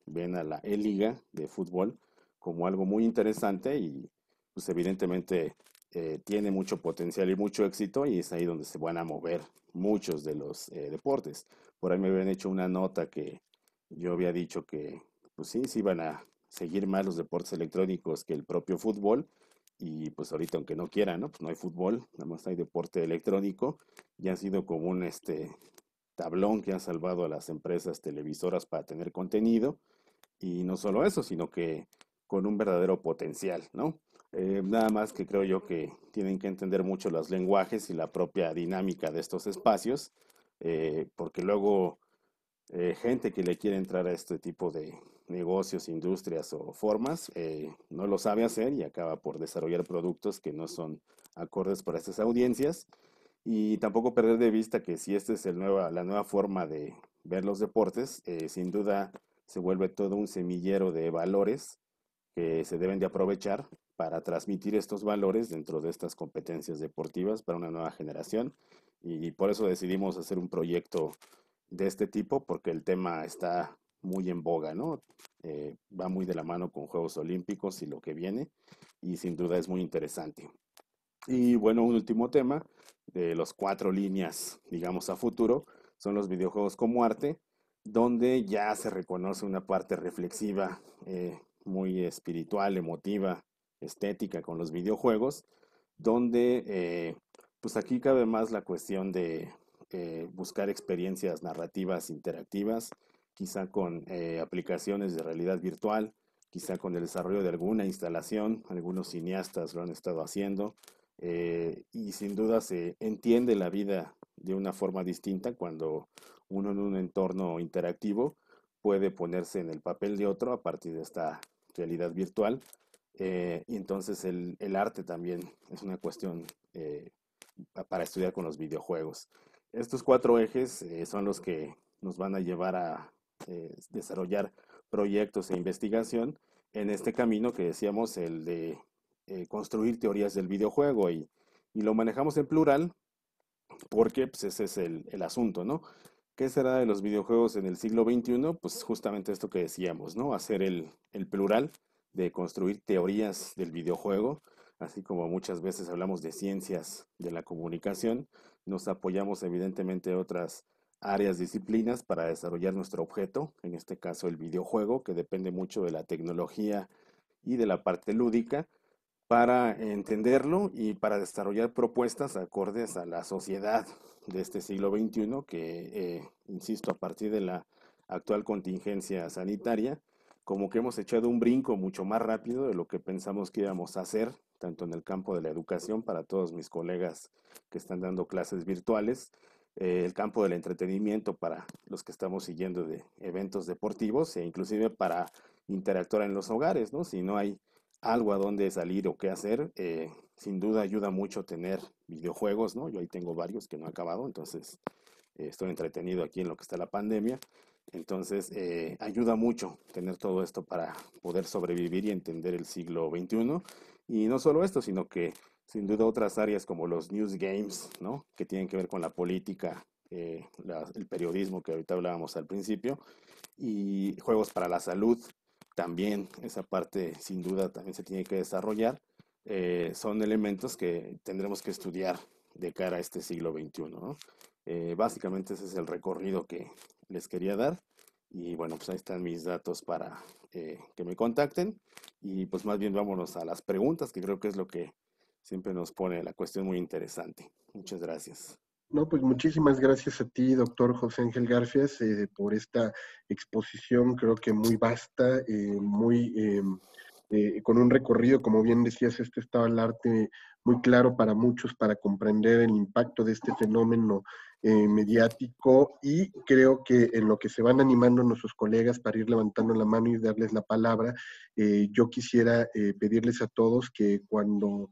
ven a la E-Liga de fútbol como algo muy interesante y pues evidentemente tiene mucho potencial y mucho éxito y es ahí donde se van a mover muchos de los deportes. Por ahí me habían hecho una nota que yo había dicho que pues sí, sí iban a seguir más los deportes electrónicos que el propio fútbol. Y pues ahorita, aunque no quieran, ¿no? Pues no hay fútbol, nada más hay deporte electrónico. Ya ha sido como un tablón que ha salvado a las empresas televisoras para tener contenido. Y no solo eso, sino que con un verdadero potencial, ¿no? Nada más que creo yo que tienen que entender mucho los lenguajes y la propia dinámica de estos espacios, porque luego gente que le quiere entrar a este tipo de negocios, industrias o formas, no lo sabe hacer y acaba por desarrollar productos que no son acordes para estas audiencias. Y tampoco perder de vista que si esta es la nueva forma de ver los deportes, sin duda se vuelve todo un semillero de valores que se deben de aprovechar para transmitir estos valores dentro de estas competencias deportivas para una nueva generación. Y por eso decidimos hacer un proyecto de este tipo, porque el tema está muy en boga, ¿no? Va muy de la mano con Juegos Olímpicos y lo que viene, y sin duda es muy interesante. Y bueno, un último tema de los cuatro líneas, digamos, a futuro, son los videojuegos como arte, donde ya se reconoce una parte reflexiva, muy espiritual, emotiva, estética con los videojuegos, donde pues aquí cabe más la cuestión de buscar experiencias narrativas interactivas, quizá con aplicaciones de realidad virtual, quizá con el desarrollo de alguna instalación, algunos cineastas lo han estado haciendo, y sin duda se entiende la vida de una forma distinta cuando uno en un entorno interactivo puede ponerse en el papel de otro a partir de esta realidad virtual. Y entonces el arte también es una cuestión para estudiar con los videojuegos. Estos cuatro ejes son los que nos van a llevar a desarrollar proyectos e investigación en este camino que decíamos, el de construir teorías del videojuego y lo manejamos en plural porque pues, ese es el asunto, ¿no? ¿Qué será de los videojuegos en el siglo XXI? Pues justamente esto que decíamos, ¿no? Hacer el plural de construir teorías del videojuego, así como muchas veces hablamos de ciencias de la comunicación, nos apoyamos evidentemente en otras áreas, disciplinas para desarrollar nuestro objeto, en este caso el videojuego, que depende mucho de la tecnología y de la parte lúdica, para entenderlo y para desarrollar propuestas acordes a la sociedad de este siglo XXI que, insisto, a partir de la actual contingencia sanitaria, como que hemos echado un brinco mucho más rápido de lo que pensamos que íbamos a hacer, tanto en el campo de la educación para todos mis colegas que están dando clases virtuales, el campo del entretenimiento para los que estamos siguiendo de eventos deportivos e inclusive para interactuar en los hogares, ¿no? Si no hay algo a dónde salir o qué hacer. Sin duda ayuda mucho tener videojuegos, ¿no? Yo ahí tengo varios que no he acabado, entonces estoy entretenido aquí en lo que está la pandemia. Entonces ayuda mucho tener todo esto para poder sobrevivir y entender el siglo XXI. Y no solo esto, sino que sin duda otras áreas como los news games, ¿no? Que tienen que ver con la política, el periodismo que ahorita hablábamos al principio, y juegos para la salud también, esa parte sin duda también se tiene que desarrollar. Son elementos que tendremos que estudiar de cara a este siglo XXI, ¿no? Básicamente ese es el recorrido que les quería dar y bueno, pues ahí están mis datos para que me contacten y pues más bien vámonos a las preguntas, que creo que es lo que siempre nos pone la cuestión muy interesante. Muchas gracias. No, pues muchísimas gracias a ti, doctor José Ángel Garfias, por esta exposición, creo que muy vasta, con un recorrido, como bien decías, este estado del arte muy claro para muchos para comprender el impacto de este fenómeno mediático y creo que en lo que se van animando nuestros colegas para ir levantando la mano y darles la palabra, yo quisiera pedirles a todos que cuando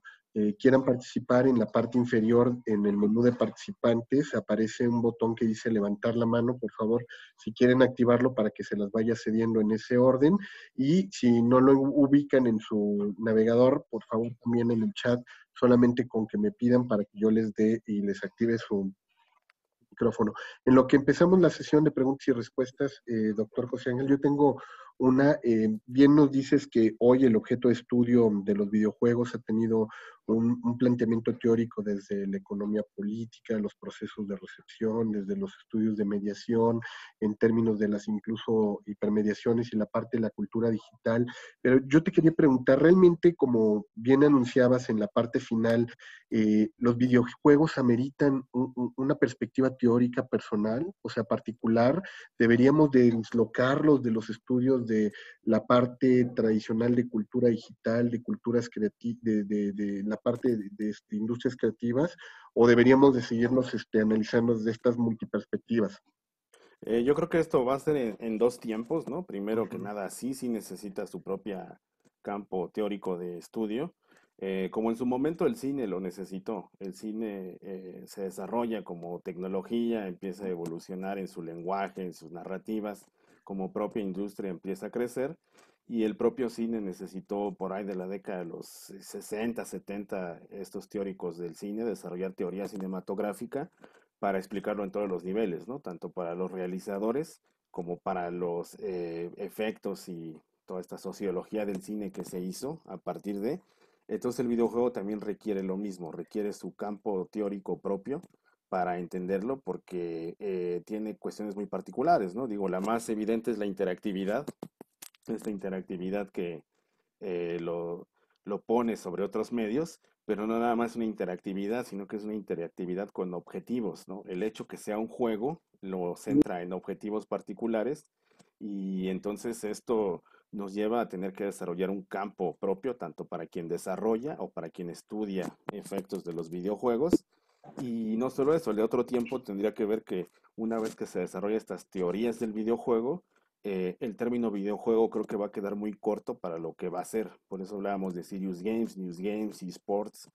quieran participar, en la parte inferior, en el menú de participantes, aparece un botón que dice levantar la mano, por favor, si quieren activarlo para que se las vaya cediendo en ese orden. Y si no lo ubican en su navegador, por favor, también en el chat, solamente con que me pidan para que yo les dé y les active su micrófono. En lo que empezamos la sesión de preguntas y respuestas, doctor José Ángel, yo tengo bien nos dices que hoy el objeto de estudio de los videojuegos ha tenido un planteamiento teórico desde la economía política, los procesos de recepción, desde los estudios de mediación, en términos de las incluso hipermediaciones y la parte de la cultura digital. Pero yo te quería preguntar, realmente, como bien anunciabas en la parte final, los videojuegos ameritan una perspectiva teórica personal, o sea, particular. Deberíamos de dislocarlos de los estudios de la parte tradicional de cultura digital, de culturas creativas, de la parte de industrias creativas, o deberíamos de seguirlos analizando desde estas multiperspectivas. Yo creo que esto va a ser en dos tiempos, ¿no? Primero que Ujú. nada, sí necesita su propia campo teórico de estudio. Como en su momento el cine lo necesitó. El cine se desarrolla como tecnología, empieza a evolucionar en su lenguaje, en sus narrativas, como propia industria empieza a crecer. Y el propio cine necesitó por ahí de la década de los 60, 70, estos teóricos del cine, desarrollar teoría cinematográfica para explicarlo en todos los niveles, ¿no? Tanto para los realizadores como para los efectos y toda esta sociología del cine que se hizo a partir de. Entonces el videojuego también requiere lo mismo, requiere su campo teórico propio para entenderlo porque tiene cuestiones muy particulares, ¿no? Digo, la más evidente es la interactividad, esta interactividad que eh, lo, lo pone sobre otros medios, pero no nada más una interactividad, sino que es una interactividad con objetivos, ¿no? El hecho que sea un juego lo centra en objetivos particulares y entonces esto nos lleva a tener que desarrollar un campo propio, tanto para quien desarrolla o para quien estudia efectos de los videojuegos. Y no solo eso, el de otro tiempo tendría que ver que una vez que se desarrollan estas teorías del videojuego, el término videojuego creo que va a quedar muy corto para lo que va a ser. Por eso hablábamos de Serious Games, News Games, eSports,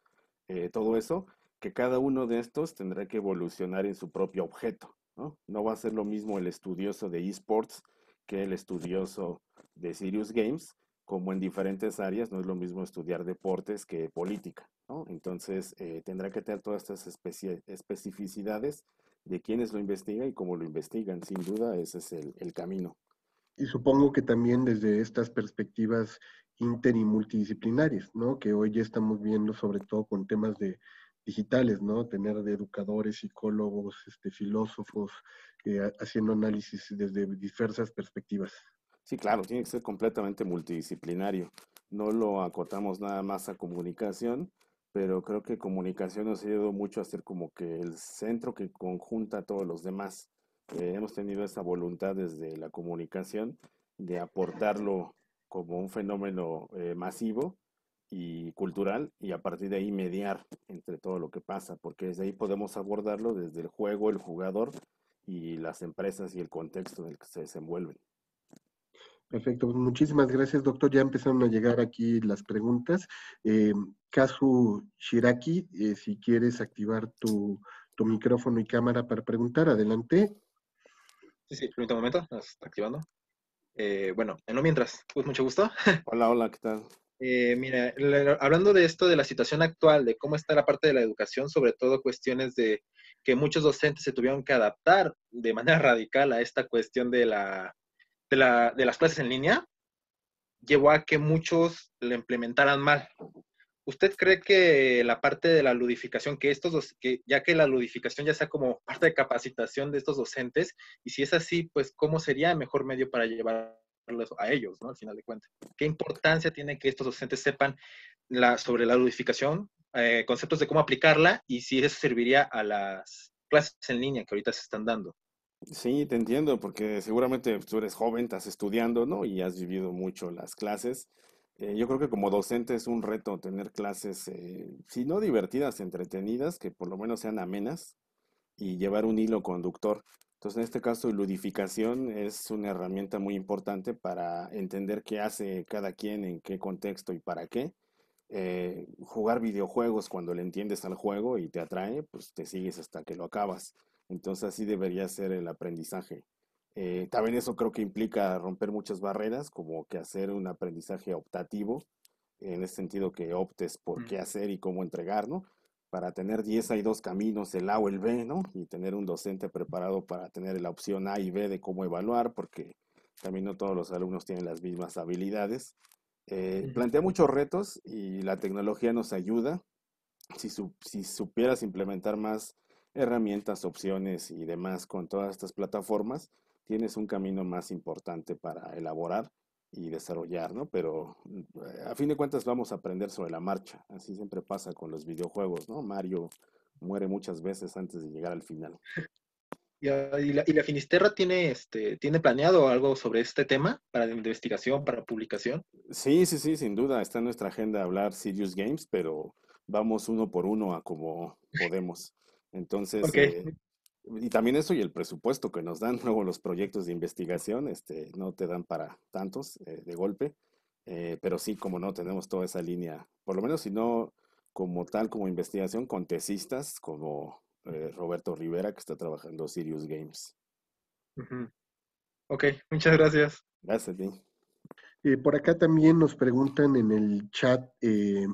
todo eso, que cada uno de estos tendrá que evolucionar en su propio objeto, ¿no? No va a ser lo mismo el estudioso de eSports que el estudioso de Serious Games, como en diferentes áreas, no es lo mismo estudiar deportes que política, ¿no? Entonces, tendrá que tener todas estas especificidades de quiénes lo investigan y cómo lo investigan. Sin duda, ese es el camino. Y supongo que también desde estas perspectivas inter y multidisciplinarias, ¿no? Que hoy ya estamos viendo sobre todo con temas de digitales, ¿no? Tener de educadores, psicólogos, filósofos, haciendo análisis desde diversas perspectivas. Sí, claro, tiene que ser completamente multidisciplinario. No lo acotamos nada más a comunicación, pero creo que comunicación nos ha ayudado mucho a ser como que el centro que conjunta a todos los demás. Hemos tenido esa voluntad desde la comunicación de aportarlo como un fenómeno masivo y cultural y a partir de ahí mediar entre todo lo que pasa, porque desde ahí podemos abordarlo desde el juego, el jugador y las empresas y el contexto en el que se desenvuelven. Perfecto, pues muchísimas gracias, doctor. Ya empezaron a llegar aquí las preguntas. Eh, Kazu Shiraki, si quieres activar tu micrófono y cámara para preguntar, adelante. Sí, sí, permítame un momento, nos está activando. Bueno, en lo mientras, pues mucho gusto. Hola, hola, ¿qué tal? Mira, hablando de esto, de la situación actual, de cómo está la parte de la educación, sobre todo cuestiones de que muchos docentes se tuvieron que adaptar de manera radical a esta cuestión de las clases en línea, llevó a que muchos lo implementaran mal. ¿Usted cree que la parte de la ludificación, que ya que la ludificación ya sea como parte de capacitación de estos docentes, y si es así, pues cómo sería el mejor medio para llevarlos a ellos, ¿no? Al final de cuentas. ¿Qué importancia tiene que estos docentes sepan sobre la ludificación, conceptos de cómo aplicarla y si eso serviría a las clases en línea que ahorita se están dando? Sí, te entiendo, porque seguramente tú eres joven, estás estudiando, ¿no? Y has vivido mucho las clases. Yo creo que como docente es un reto tener clases, si no divertidas, entretenidas, que por lo menos sean amenas y llevar un hilo conductor. Entonces, en este caso, ludificación es una herramienta muy importante para entender qué hace cada quien, en qué contexto y para qué. Jugar videojuegos cuando le entiendes al juego y te atrae, pues te sigues hasta que lo acabas. Entonces así debería ser el aprendizaje. También eso creo que implica romper muchas barreras, como que hacer un aprendizaje optativo, en ese sentido que optes por qué hacer y cómo entregar, ¿no? Para tener 10 hay dos caminos, el A o el B, ¿no? Y tener un docente preparado para tener la opción A y B de cómo evaluar, porque también no todos los alumnos tienen las mismas habilidades. Plantea muchos retos y la tecnología nos ayuda. Si supieras implementar más herramientas, opciones y demás con todas estas plataformas, tienes un camino más importante para elaborar y desarrollar, ¿no? Pero a fin de cuentas vamos a aprender sobre la marcha. Así siempre pasa con los videojuegos, ¿no? Mario muere muchas veces antes de llegar al final. ¿Y la Finisterra tiene planeado algo sobre este tema para investigación, para publicación? Sí, sí, sí, sin duda está en nuestra agenda hablar Serious Games, pero vamos uno por uno a como podemos. Entonces, Ok, y también eso y el presupuesto que nos dan luego los proyectos de investigación, no te dan para tantos de golpe, pero sí, como no, tenemos toda esa línea, por lo menos si no como tal, como investigación, con tesistas como Roberto Rivera, que está trabajando Serious Games. ujú. Ok, muchas gracias. Gracias a ti. Por acá también nos preguntan en el chat,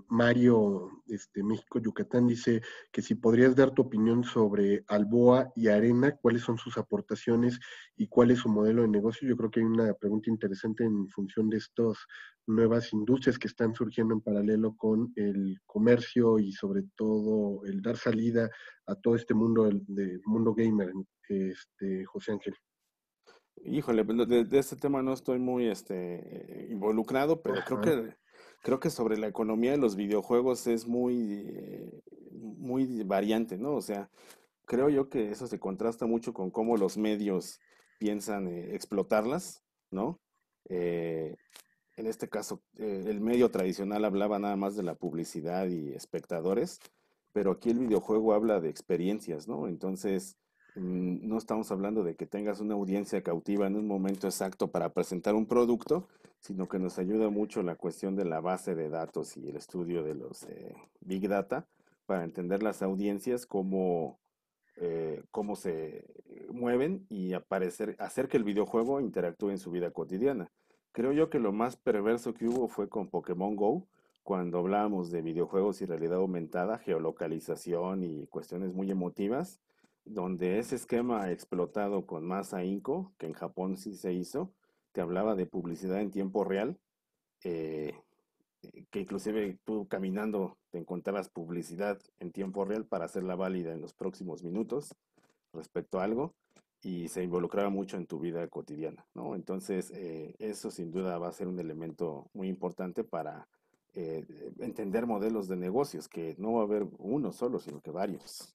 Mario, México, Yucatán, dice que si podrías dar tu opinión sobre Alboa y Arena, cuáles son sus aportaciones y cuál es su modelo de negocio. Yo creo que hay una pregunta interesante en función de estas nuevas industrias que están surgiendo en paralelo con el comercio y sobre todo el dar salida a todo este mundo del mundo gamer, José Ángel. Híjole, pues, de este tema no estoy muy involucrado, pero Ajá. creo que sobre la economía de los videojuegos es muy variante, ¿no? O sea, creo yo que eso se contrasta mucho con cómo los medios piensan explotarlas, ¿no? Eh, en este caso, el medio tradicional hablaba nada más de la publicidad y espectadores, pero aquí el videojuego habla de experiencias, ¿no? Entonces, no estamos hablando de que tengas una audiencia cautiva en un momento exacto para presentar un producto, sino que nos ayuda mucho la cuestión de la base de datos y el estudio de los Big Data para entender las audiencias, cómo se mueven y hacer que el videojuego interactúe en su vida cotidiana. Creo yo que lo más perverso que hubo fue con Pokémon Go, cuando hablábamos de videojuegos y realidad aumentada, geolocalización y cuestiones muy emotivas, donde ese esquema explotado con más ahínco, que en Japón sí se hizo, te hablaba de publicidad en tiempo real, eh, que inclusive tú caminando te encontrabas publicidad en tiempo real para hacerla válida en los próximos minutos respecto a algo y se involucraba mucho en tu vida cotidiana, ¿no? Entonces, eso sin duda va a ser un elemento muy importante para eh, entender modelos de negocios, que no va a haber uno solo, sino que varios.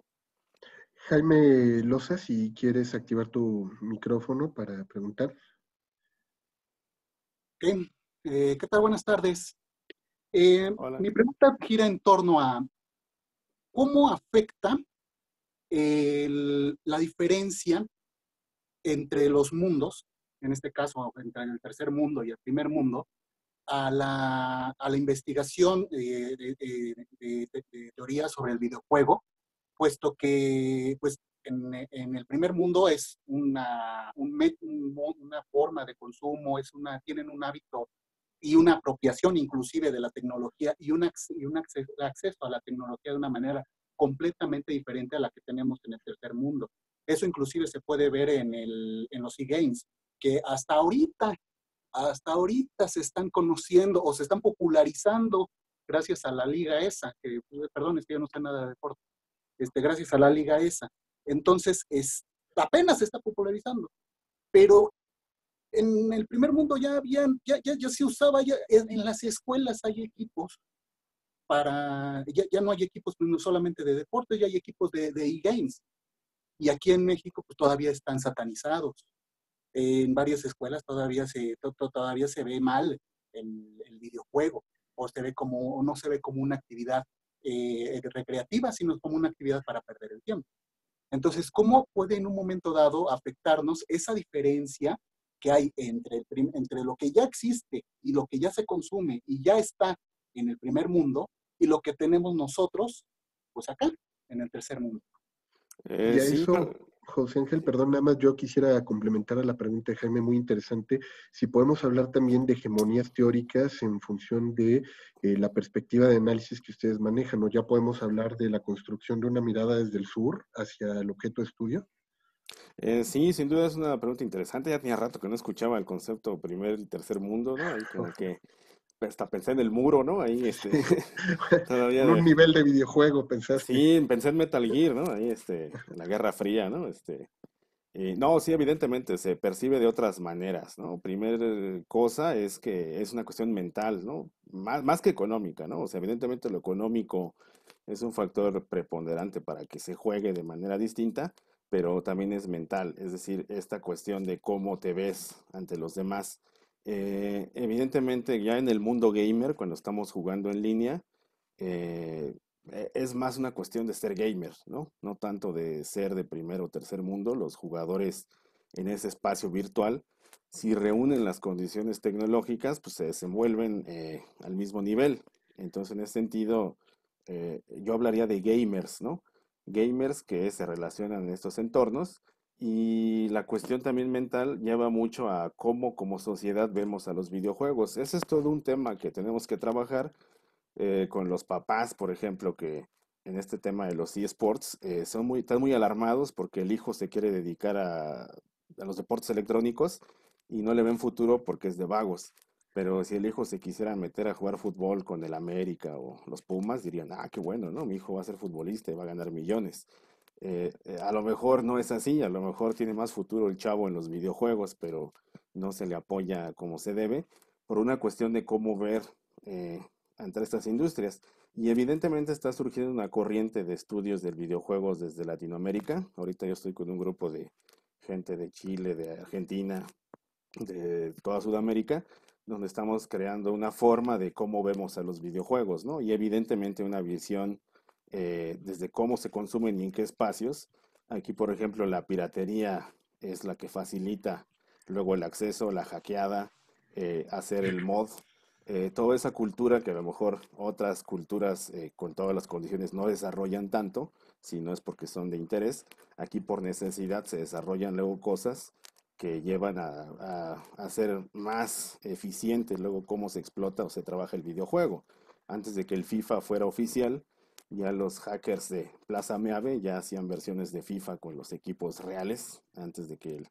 Jaime Loza, si quieres activar tu micrófono para preguntar. Ok, ¿qué tal? Buenas tardes. Hola. Mi pregunta gira en torno a cómo afecta la diferencia entre los mundos, en este caso entre el tercer mundo y el primer mundo, a la investigación de teorías sobre el videojuego, puesto que pues, en el primer mundo es una forma de consumo, tienen un hábito y una apropiación inclusive de la tecnología y un acceso a la tecnología de una manera completamente diferente a la que tenemos en el tercer mundo. Eso inclusive se puede ver en los e-games, que hasta ahorita se están conociendo o se están popularizando gracias a la liga esa, que, perdón, es que yo no sé nada de deporte, gracias a la liga esa. Entonces, apenas se está popularizando, pero en el primer mundo ya se usaba, ya en las escuelas hay equipos ya no hay equipos no solamente de deportes, ya hay equipos de e-games. Y aquí en México pues todavía están satanizados. En varias escuelas todavía se ve mal el videojuego, o no se ve como una actividad recreativa, sino como una actividad para perder el tiempo. Entonces, ¿cómo puede en un momento dado afectarnos esa diferencia que hay entre lo que ya existe y lo que ya se consume y ya está en el primer mundo y lo que tenemos nosotros, pues acá, en el tercer mundo? Y a Sí, eso, José Ángel, perdón, nada más yo quisiera complementar a la pregunta de Jaime, muy interesante, si podemos hablar también de hegemonías teóricas en función de la perspectiva de análisis que ustedes manejan, ¿o ya podemos hablar de la construcción de una mirada desde el sur hacia el objeto de estudio? sí, sin duda es una pregunta interesante. Ya tenía rato que no escuchaba el concepto primer y tercer mundo, ¿no? Ahí como que hasta pensé en el muro, ¿no? Ahí, En un todavía. nivel de videojuego, pensaste. Sí, pensé en Metal Gear, ¿no? Ahí, en la Guerra Fría, ¿no? No, sí, evidentemente se percibe de otras maneras, ¿no? Primer cosa es que es una cuestión mental, ¿no? Más que económica, ¿no? O sea, evidentemente lo económico es un factor preponderante para que se juegue de manera distinta, pero también es mental, es decir, esta cuestión de cómo te ves ante los demás. Evidentemente, ya en el mundo gamer, cuando estamos jugando en línea, eh, es más una cuestión de ser gamer, ¿no? No tanto de ser de primer o tercer mundo. Los jugadores en ese espacio virtual, si reúnen las condiciones tecnológicas, pues se desenvuelven al mismo nivel. Entonces, en ese sentido, yo hablaría de gamers, ¿no? Gamers que se relacionan en estos entornos. Y la cuestión también mental lleva mucho a cómo como sociedad vemos a los videojuegos. Ese es todo un tema que tenemos que trabajar con los papás, por ejemplo, que en este tema de los eSports están muy alarmados porque el hijo se quiere dedicar a los deportes electrónicos y no le ven futuro porque es de vagos. Pero si el hijo se quisiera meter a jugar fútbol con el América o los Pumas, dirían, ah, qué bueno, ¿no? Mi hijo va a ser futbolista y va a ganar millones. A lo mejor no es así, a lo mejor tiene más futuro el chavo en los videojuegos, pero no se le apoya como se debe por una cuestión de cómo ver eh, entre estas industrias. Y evidentemente está surgiendo una corriente de estudios del videojuegos desde Latinoamérica. Ahorita yo estoy con un grupo de gente de Chile, de Argentina, de toda Sudamérica, donde estamos creando una forma de cómo vemos a los videojuegos, ¿no? Y evidentemente una visión desde cómo se consumen y en qué espacios. Aquí, por ejemplo, la piratería es la que facilita luego el acceso, la hackeada, hacer el mod, toda esa cultura que a lo mejor otras culturas con todas las condiciones no desarrollan tanto, si no es porque son de interés. Aquí por necesidad se desarrollan luego cosas que llevan a hacer más eficiente luego cómo se explota o se trabaja el videojuego. Antes de que el FIFA fuera oficial, ya los hackers de Plaza Meave ya hacían versiones de FIFA con los equipos reales antes de que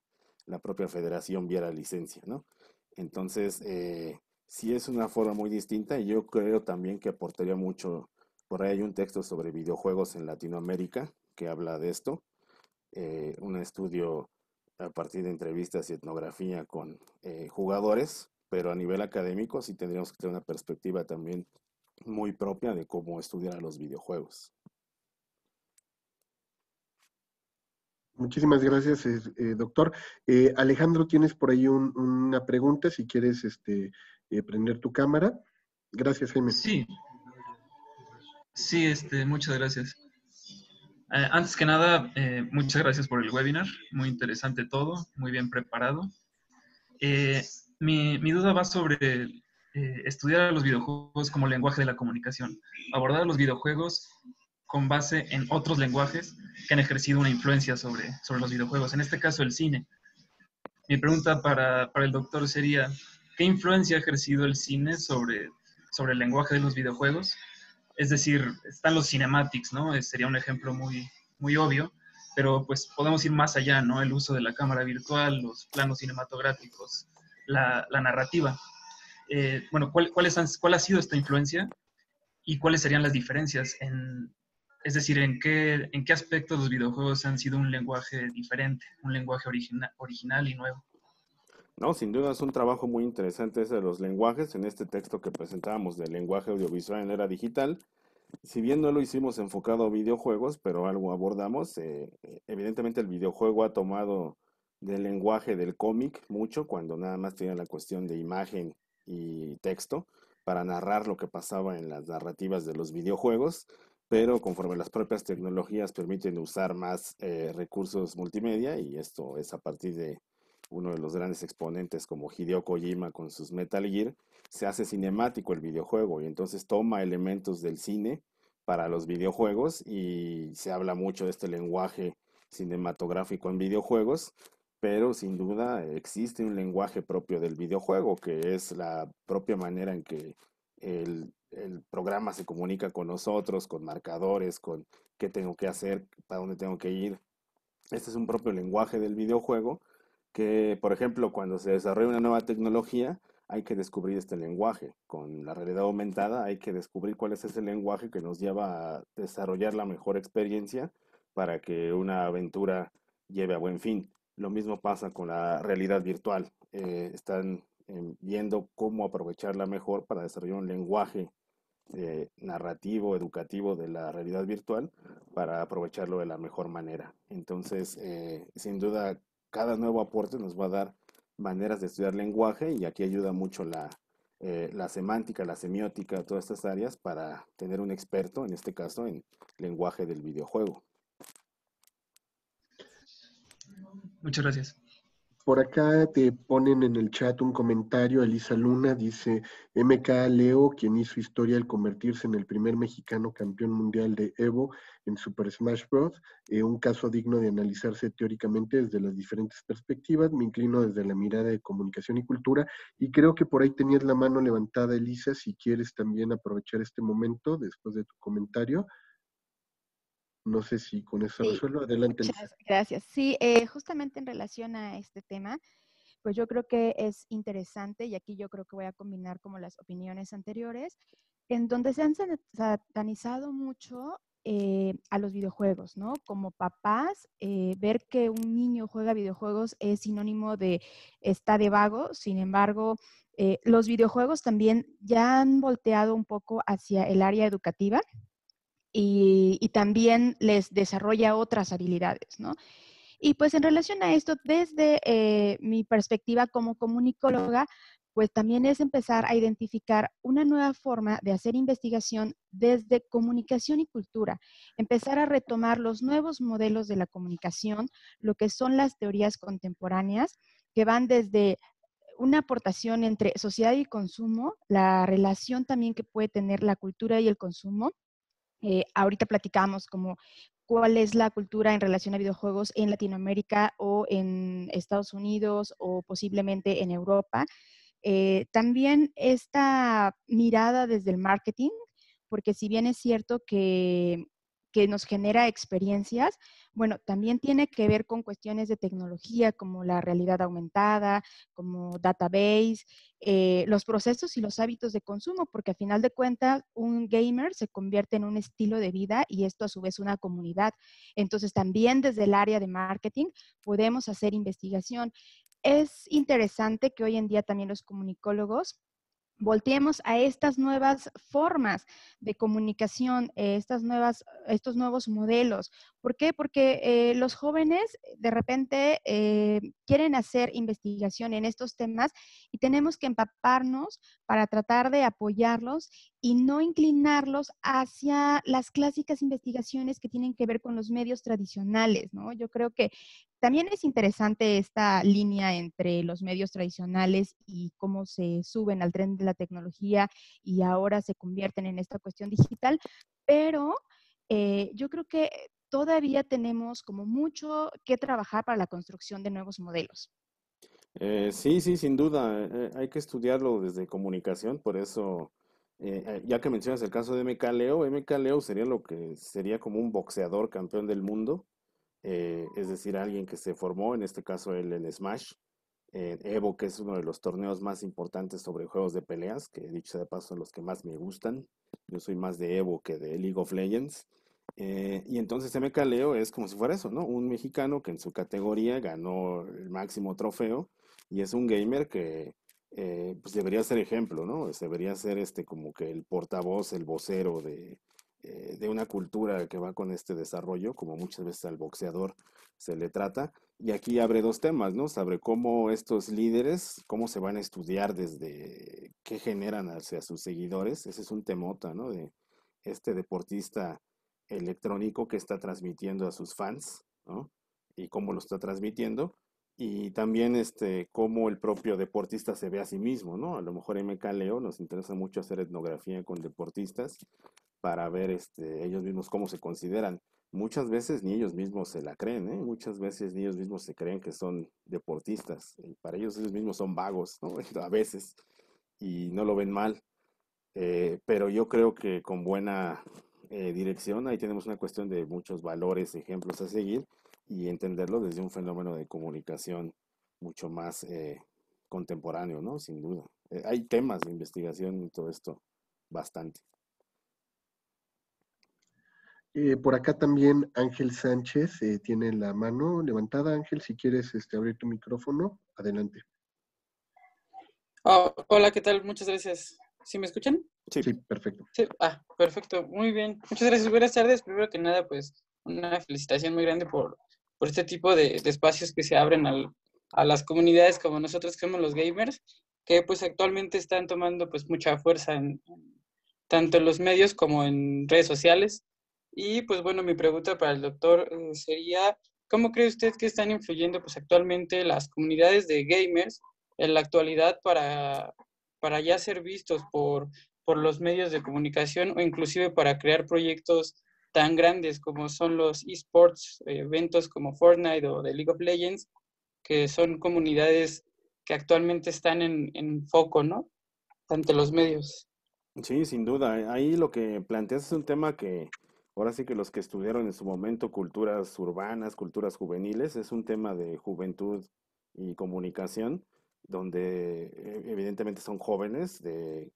la propia federación viera licencia, ¿no? Entonces, sí es una forma muy distinta y yo creo también que aportaría mucho. Por ahí hay un texto sobre videojuegos en Latinoamérica que habla de esto, un estudio a partir de entrevistas y etnografía con jugadores, pero a nivel académico sí tendríamos que tener una perspectiva también muy propia de cómo estudiar a los videojuegos. Muchísimas gracias, doctor. Alejandro, tienes por ahí una pregunta, si quieres prender tu cámara. Gracias, Jaime. Sí, sí, muchas gracias. Antes que nada, muchas gracias por el webinar, muy interesante todo, muy bien preparado. Eh, mi duda va sobre estudiar a los videojuegos como lenguaje de la comunicación, abordar a los videojuegos con base en otros lenguajes que han ejercido una influencia sobre los videojuegos, en este caso el cine. Mi pregunta para el doctor sería, ¿qué influencia ha ejercido el cine sobre el lenguaje de los videojuegos? Es decir, están los cinematics, ¿no? Sería un ejemplo muy obvio, pero pues podemos ir más allá, ¿no? El uso de la cámara virtual, los planos cinematográficos, la narrativa. Bueno, ¿cuál ha sido esta influencia y cuáles serían las diferencias? Es decir, ¿en qué aspectos los videojuegos han sido un lenguaje diferente, un lenguaje original y nuevo? No, sin duda es un trabajo muy interesante ese de los lenguajes. En este texto que presentábamos del lenguaje audiovisual en la era digital, si bien no lo hicimos enfocado a videojuegos, pero algo abordamos, evidentemente el videojuego ha tomado del lenguaje del cómic mucho, cuando nada más tenía la cuestión de imagen y texto para narrar lo que pasaba en las narrativas de los videojuegos, pero conforme las propias tecnologías permiten usar más recursos multimedia, y esto es a partir de uno de los grandes exponentes como Hideo Kojima con sus Metal Gear, se hace cinemático el videojuego y entonces toma elementos del cine para los videojuegos y se habla mucho de este lenguaje cinematográfico en videojuegos, pero sin duda existe un lenguaje propio del videojuego, que es la propia manera en que el programa se comunica con nosotros, con marcadores, con qué tengo que hacer, para dónde tengo que ir. Este es un propio lenguaje del videojuego que, por ejemplo, cuando se desarrolla una nueva tecnología, hay que descubrir este lenguaje. Con la realidad aumentada hay que descubrir cuál es ese lenguaje que nos lleva a desarrollar la mejor experiencia para que una aventura lleve a buen fin. Lo mismo pasa con la realidad virtual. Están viendo cómo aprovecharla mejor para desarrollar un lenguaje narrativo, educativo de la realidad virtual para aprovecharlo de la mejor manera. Entonces, sin duda, cada nuevo aporte nos va a dar maneras de estudiar lenguaje y aquí ayuda mucho la semántica, la semiótica, todas estas áreas para tener un experto, en este caso, en lenguaje del videojuego. Muchas gracias. Por acá te ponen en el chat un comentario, Elisa Luna dice, MK Leo, quien hizo historia al convertirse en el primer mexicano campeón mundial de Evo en Super Smash Bros., un caso digno de analizarse teóricamente desde las diferentes perspectivas, me inclino desde la mirada de comunicación y cultura, y creo que por ahí tenías la mano levantada, Elisa, si quieres también aprovechar este momento después de tu comentario. No sé si con eso Sí, resuelvo. Adelante, Elisa. muchas gracias. Sí, justamente en relación a este tema, pues yo creo que es interesante y aquí yo creo que voy a combinar como las opiniones anteriores, en donde se han satanizado mucho a los videojuegos, ¿no? Como papás, ver que un niño juega videojuegos es sinónimo de está de vago, sin embargo, los videojuegos también ya han volteado un poco hacia el área educativa y también les desarrolla otras habilidades, ¿no? Y pues en relación a esto, desde mi perspectiva como comunicóloga, pues también es empezar a identificar una nueva forma de hacer investigación desde comunicación y cultura, empezar a retomar los nuevos modelos de la comunicación, lo que son las teorías contemporáneas, que van desde una aportación entre sociedad y consumo, la relación también que puede tener la cultura y el consumo. Ahorita platicamos como cuál es la cultura en relación a videojuegos en Latinoamérica o en Estados Unidos o posiblemente en Europa. También esta mirada desde el marketing, porque si bien es cierto que nos genera experiencias, bueno, también tiene que ver con cuestiones de tecnología como la realidad aumentada, como database, los procesos y los hábitos de consumo, porque a final de cuentas un gamer se convierte en un estilo de vida y esto a su vez una comunidad. Entonces también desde el área de marketing podemos hacer investigación. Es interesante que hoy en día también los comunicólogos volteemos a estas nuevas formas de comunicación, estos nuevos modelos. ¿Por qué? Porque los jóvenes de repente quieren hacer investigación en estos temas y tenemos que empaparnos para tratar de apoyarlos y no inclinarlos hacia las clásicas investigaciones que tienen que ver con los medios tradicionales, ¿no? Yo creo que también es interesante esta línea entre los medios tradicionales y cómo se suben al tren de la tecnología y ahora se convierten en esta cuestión digital, pero yo creo que todavía tenemos como mucho que trabajar para la construcción de nuevos modelos. Sí, sí, sin duda. Hay que estudiarlo desde comunicación, por eso, ya que mencionas el caso de MK Leo sería lo que sería como un boxeador campeón del mundo, es decir, alguien que se formó, en este caso él en Smash, Evo, que es uno de los torneos más importantes sobre juegos de peleas, que dicho sea de paso son los que más me gustan. Yo soy más de Evo que de League of Legends. Y entonces MK Leo es como si fuera eso, ¿no? Un mexicano que en su categoría ganó el máximo trofeo y es un gamer que pues debería ser ejemplo, ¿no? Debería ser como que el portavoz, el vocero de una cultura que va con este desarrollo, como muchas veces al boxeador se le trata. Y aquí abre dos temas, ¿no? Sobre cómo estos líderes, cómo se van a estudiar desde qué generan hacia sus seguidores. Ese es un temota, ¿no? De este deportista electrónico que está transmitiendo a sus fans, ¿no? Y cómo lo está transmitiendo. Y también cómo el propio deportista se ve a sí mismo, ¿no? A lo mejor MK Leo nos interesa mucho hacer etnografía con deportistas para ver ellos mismos cómo se consideran. Muchas veces ni ellos mismos se la creen, ¿eh? Muchas veces ni ellos mismos se creen que son deportistas. Y para ellos mismos son vagos, ¿no? A veces, y no lo ven mal. Pero yo creo que con buena dirección, ahí tenemos una cuestión de muchos valores, ejemplos a seguir y entenderlo desde un fenómeno de comunicación mucho más contemporáneo, ¿no? Sin duda. Hay temas de investigación y todo esto bastante. Por acá también Ángel Sánchez tiene la mano levantada. Ángel, si quieres abrir tu micrófono, adelante. Oh, hola, ¿qué tal? Muchas gracias. ¿Sí me escuchan? Sí. Sí, perfecto. Sí. Perfecto. Muy bien. Muchas gracias. Buenas tardes. Primero que nada, pues, una felicitación muy grande por este tipo de espacios que se abren a las comunidades como nosotros que somos los gamers, que pues actualmente están tomando pues mucha fuerza tanto en los medios como en redes sociales. Y pues bueno, mi pregunta para el doctor sería, ¿cómo cree usted que están influyendo pues actualmente las comunidades de gamers en la actualidad para ya ser vistos por los medios de comunicación o inclusive para crear proyectos tan grandes como son los esports, eventos como Fortnite o de League of Legends, que son comunidades que actualmente están en foco, ¿no? Ante los medios. Sí, sin duda. Ahí lo que planteas es un tema que ahora sí que los que estudiaron en su momento culturas urbanas, culturas juveniles, es un tema de juventud y comunicación, donde evidentemente son jóvenes, de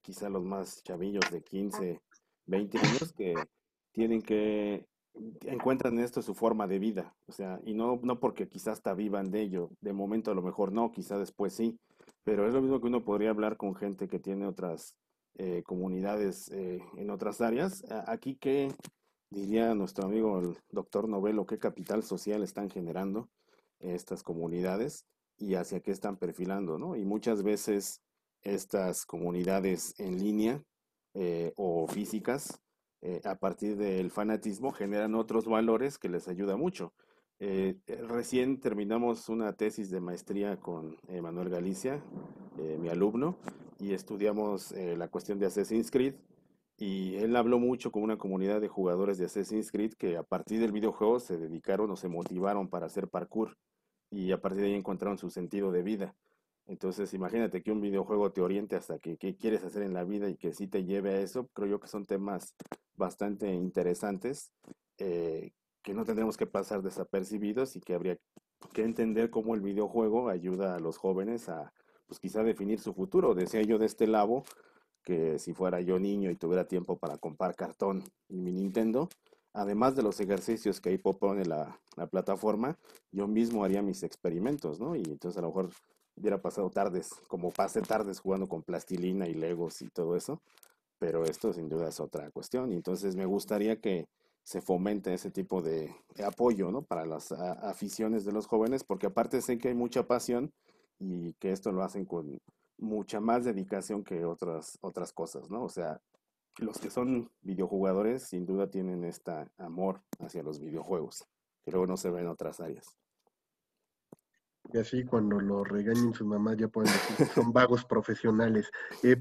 quizá los más chavillos de 15, 20 años, que tienen que encuentran en esto su forma de vida, o sea, y no porque quizás hasta vivan de ello, de momento a lo mejor no, quizá después sí, pero es lo mismo que uno podría hablar con gente que tiene otras comunidades en otras áreas. Aquí, ¿qué diría nuestro amigo el doctor Novelo? ¿Qué capital social están generando estas comunidades y hacia qué están perfilando, ¿no? Y muchas veces estas comunidades en línea o físicas, a partir del fanatismo, generan otros valores que les ayuda mucho. Recién terminamos una tesis de maestría con Manuel Galicia, mi alumno, y estudiamos la cuestión de Assassin's Creed y él habló mucho con una comunidad de jugadores de Assassin's Creed que a partir del videojuego se dedicaron o se motivaron para hacer parkour y a partir de ahí encontraron su sentido de vida. Entonces, imagínate que un videojuego te oriente hasta que qué quieres hacer en la vida y que sí te lleve a eso. Creo yo que son temas bastante interesantes eh, que no tendremos que pasar desapercibidos y que habría que entender cómo el videojuego ayuda a los jóvenes a, pues quizá definir su futuro. Decía yo de este lado que si fuera yo niño y tuviera tiempo para comprar cartón y mi Nintendo, además de los ejercicios que ahí propone la plataforma, yo mismo haría mis experimentos, ¿no? Y entonces a lo mejor hubiera pasado tardes, como pasé tardes jugando con plastilina y Legos y todo eso, pero esto sin duda es otra cuestión. Y entonces me gustaría que se fomente ese tipo de apoyo, ¿no? Para las aficiones de los jóvenes, porque aparte sé que hay mucha pasión y que esto lo hacen con mucha más dedicación que otras cosas, ¿no? O sea, los que son videojugadores sin duda tienen este amor hacia los videojuegos, que luego no se ve en otras áreas. Y así cuando lo regañen sus mamás ya pueden decir que son vagos profesionales.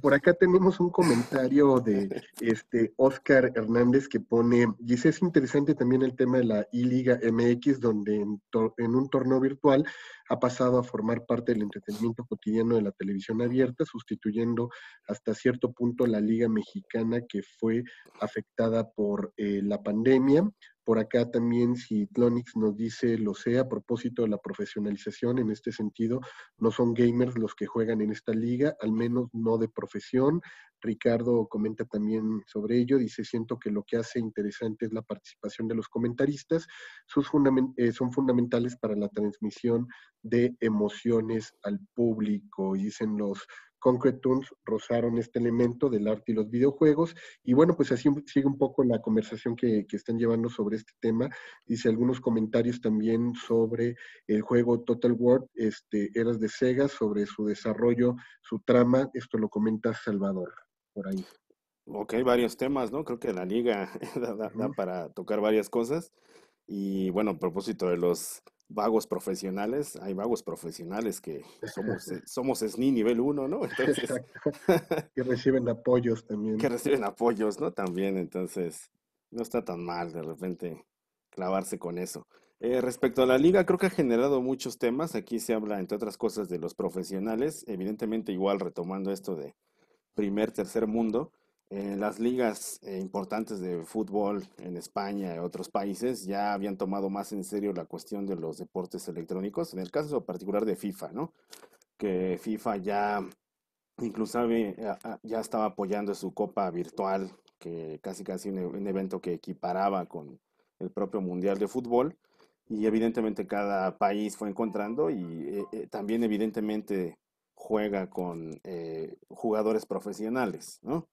Por acá tenemos un comentario de Oscar Hernández que pone, dice, es interesante también el tema de la I-Liga MX, donde en un torneo virtual ha pasado a formar parte del entretenimiento cotidiano de la televisión abierta, sustituyendo hasta cierto punto la Liga Mexicana que fue afectada por la pandemia. Por acá también, si Tlonix nos dice, lo sé, a propósito de la profesionalización, en este sentido, no son gamers los que juegan en esta liga, al menos no de profesión. Ricardo comenta también sobre ello, dice, siento que lo que hace interesante es la participación de los comentaristas, son fundamentales para la transmisión de emociones al público, y dicen los Concrete Toons rozaron este elemento del arte y los videojuegos. Y bueno, pues así sigue un poco la conversación que están llevando sobre este tema. Dice algunos comentarios también sobre el juego Total War, Eras de Sega, sobre su desarrollo, su trama. Esto lo comenta Salvador, por ahí. Ok, varios temas, ¿no? Creo que la liga da para tocar varias cosas. Y bueno, a propósito de los vagos profesionales, hay vagos profesionales que somos SNI nivel 1, ¿no? Entonces, Exacto. Que reciben apoyos también. que reciben apoyos, ¿no? También, entonces, no está tan mal de repente clavarse con eso. Respecto a la liga, creo que ha generado muchos temas. Aquí se habla, entre otras cosas, de los profesionales. Evidentemente, igual retomando esto de primer, tercer mundo, las ligas importantes de fútbol en España y otros países ya habían tomado más en serio la cuestión de los deportes electrónicos, en el caso particular de FIFA, ¿no? Que FIFA ya inclusive ya estaba apoyando su copa virtual, que casi un evento que equiparaba con el propio Mundial de Fútbol. Y evidentemente cada país fue encontrando y también evidentemente juega con jugadores profesionales, ¿no?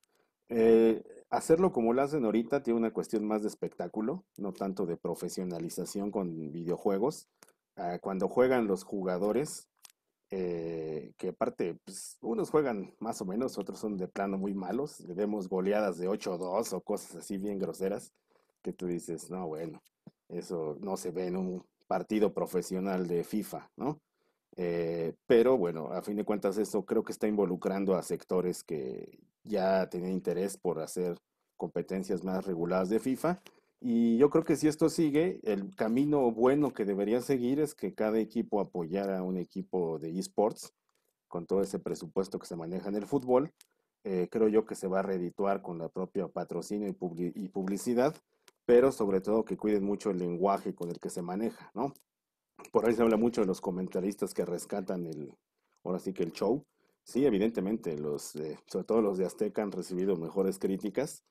Hacerlo como lo hacen ahorita tiene una cuestión más de espectáculo, no tanto de profesionalización con videojuegos. Cuando juegan los jugadores, que aparte, pues, unos juegan más o menos, otros son de plano muy malos, le vemos goleadas de 8-2 o cosas así bien groseras, que tú dices, no, bueno, eso no se ve en un partido profesional de FIFA, ¿no? Pero bueno, a fin de cuentas eso creo que está involucrando a sectores que ya tenían interés por hacer competencias más reguladas de FIFA. Y yo creo que si esto sigue, el camino bueno que debería seguir es que cada equipo apoyara a un equipo de esports con todo ese presupuesto que se maneja en el fútbol. Creo yo que se va a redituar con la propia patrocinio y publicidad, pero sobre todo que cuiden mucho el lenguaje con el que se maneja, ¿no? Por ahí se habla mucho de los comentaristas que rescatan ahora sí que el show. Sí, evidentemente, sobre todo los de Azteca han recibido mejores críticas,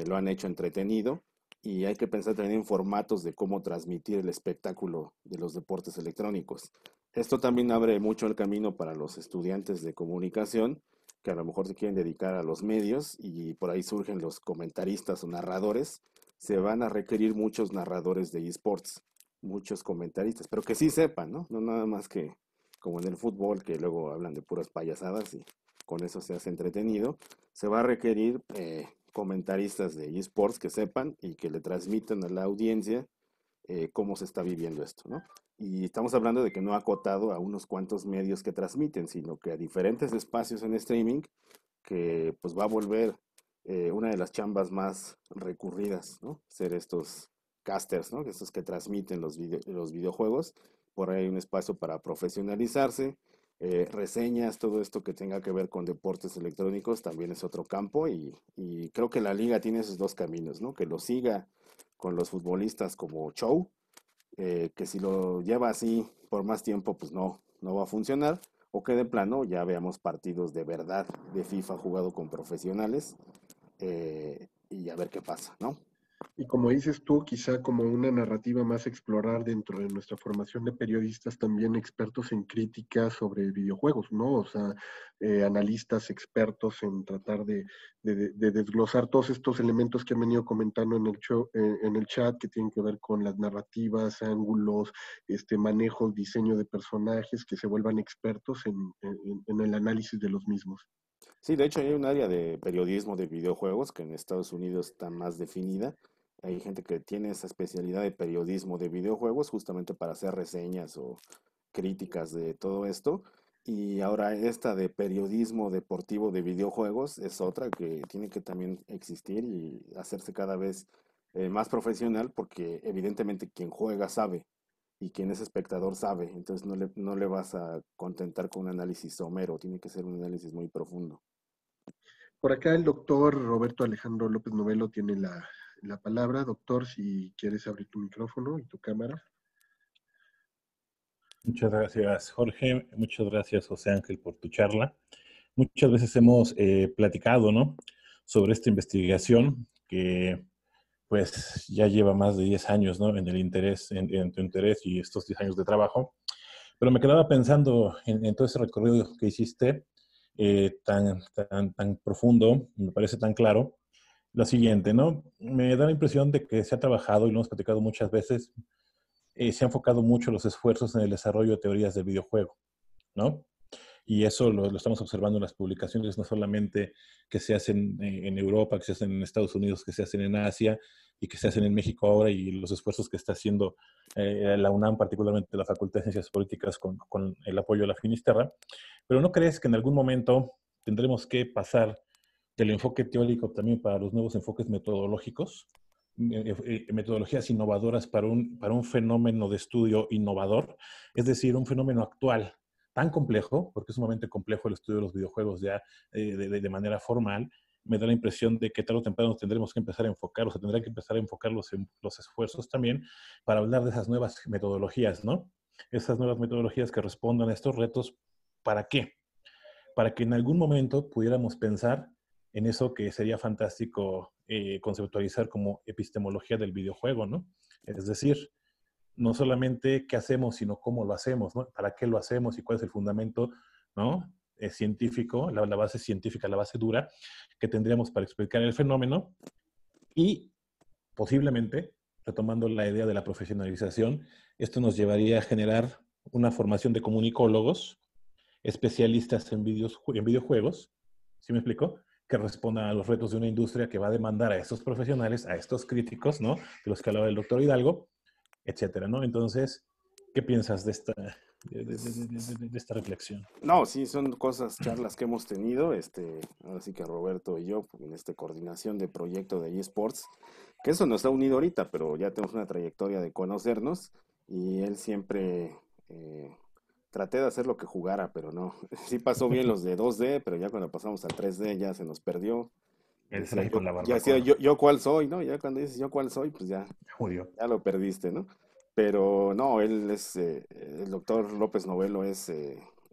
lo han hecho entretenido y hay que pensar también en formatos de cómo transmitir el espectáculo de los deportes electrónicos. Esto también abre mucho el camino para los estudiantes de comunicación que a lo mejor se quieren dedicar a los medios y por ahí surgen los comentaristas o narradores. Se van a requerir muchos narradores de esports, muchos comentaristas, pero que sí sepan, ¿no? No nada más que como en el fútbol, que luego hablan de puras payasadas y con eso se hace entretenido. Se va a requerir comentaristas de esports que sepan y que le transmitan a la audiencia cómo se está viviendo esto, ¿no? Y estamos hablando de que no ha acotado a unos cuantos medios que transmiten, sino que a diferentes espacios en streaming que pues va a volver una de las chambas más recurridas, ¿no? Ser estos casters, ¿no? Estos que transmiten los videojuegos. Por ahí hay un espacio para profesionalizarse, reseñas, todo esto que tenga que ver con deportes electrónicos también es otro campo y creo que la liga tiene esos dos caminos, ¿no? Que lo siga con los futbolistas como show, que si lo lleva así por más tiempo, pues no va a funcionar, o que de plano ya veamos partidos de verdad de FIFA jugado con profesionales y a ver qué pasa, ¿no? Y como dices tú, quizá como una narrativa más a explorar dentro de nuestra formación de periodistas, también expertos en crítica sobre videojuegos, ¿no? O sea, analistas expertos en tratar de desglosar todos estos elementos que han venido comentando en el chat, que tienen que ver con las narrativas, ángulos, manejo, diseño de personajes, que se vuelvan expertos en el análisis de los mismos. Sí, de hecho hay un área de periodismo de videojuegos que en Estados Unidos está más definida. Hay gente que tiene esa especialidad de periodismo de videojuegos justamente para hacer reseñas o críticas de todo esto. Y ahora esta de periodismo deportivo de videojuegos es otra que tiene que también existir y hacerse cada vez más profesional porque evidentemente quien juega sabe y quien es espectador sabe. Entonces no le vas a contentar con un análisis somero, tiene que ser un análisis muy profundo. Por acá el doctor Roberto Alejandro López Novelo tiene la palabra. Doctor, si quieres abrir tu micrófono y tu cámara. Muchas gracias, Jorge. Muchas gracias, José Ángel, por tu charla. Muchas veces hemos platicado, ¿no?, sobre esta investigación que pues ya lleva más de 10 años, ¿no?, en tu interés y estos 10 años de trabajo. Pero me quedaba pensando en todo ese recorrido que hiciste, tan profundo, me parece tan claro, lo siguiente, ¿no? Me da la impresión de que se ha trabajado, y lo hemos platicado muchas veces, se ha enfocado mucho los esfuerzos en el desarrollo de teorías de videojuego, ¿no? Y eso lo estamos observando en las publicaciones, no solamente que se hacen en Europa, que se hacen en Estados Unidos, que se hacen en Asia y que se hacen en México ahora, y los esfuerzos que está haciendo la UNAM, particularmente la Facultad de Ciencias Políticas, con el apoyo de la Finisterra. Pero ¿no crees que en algún momento tendremos que pasar del enfoque teórico también para los nuevos enfoques metodológicos? Metodologías innovadoras para un fenómeno de estudio innovador, es decir, un fenómeno actual tan complejo, porque es sumamente complejo el estudio de los videojuegos ya de manera formal. Me da la impresión de que tarde o temprano tendremos que empezar a enfocar, o se tendrán que empezar a enfocar los esfuerzos también para hablar de esas nuevas metodologías, ¿no? Esas nuevas metodologías que respondan a estos retos. ¿Para qué? Para que en algún momento pudiéramos pensar en eso que sería fantástico conceptualizar como epistemología del videojuego, ¿no? Es decir, no solamente qué hacemos, sino cómo lo hacemos, ¿no? ¿Para qué lo hacemos y cuál es el fundamento, ¿no?, científico, la base científica, la base dura que tendríamos para explicar el fenómeno? Y posiblemente, retomando la idea de la profesionalización, esto nos llevaría a generar una formación de comunicólogos, especialistas en videojuegos, ¿sí me explico?, que respondan a los retos de una industria que va a demandar a estos profesionales, a estos críticos, ¿no?, de los que hablaba el doctor Hidalgo, etcétera, ¿no? Entonces, ¿qué piensas de esta reflexión? No, sí, son charlas que hemos tenido, ahora sí que Roberto y yo, en coordinación de proyecto de eSports, que eso nos ha unido ahorita, pero ya tenemos una trayectoria de conocernos, y él siempre traté de hacer lo que jugara, pero no, sí pasó bien los de 2D, pero ya cuando pasamos al 3D ya se nos perdió. Decía, con la ya decía, barbacoa. yo cuál soy, ¿no? Ya cuando dices yo cuál soy, pues ya Murió. lo perdiste, ¿no? Pero no, él es, el doctor López Novelo es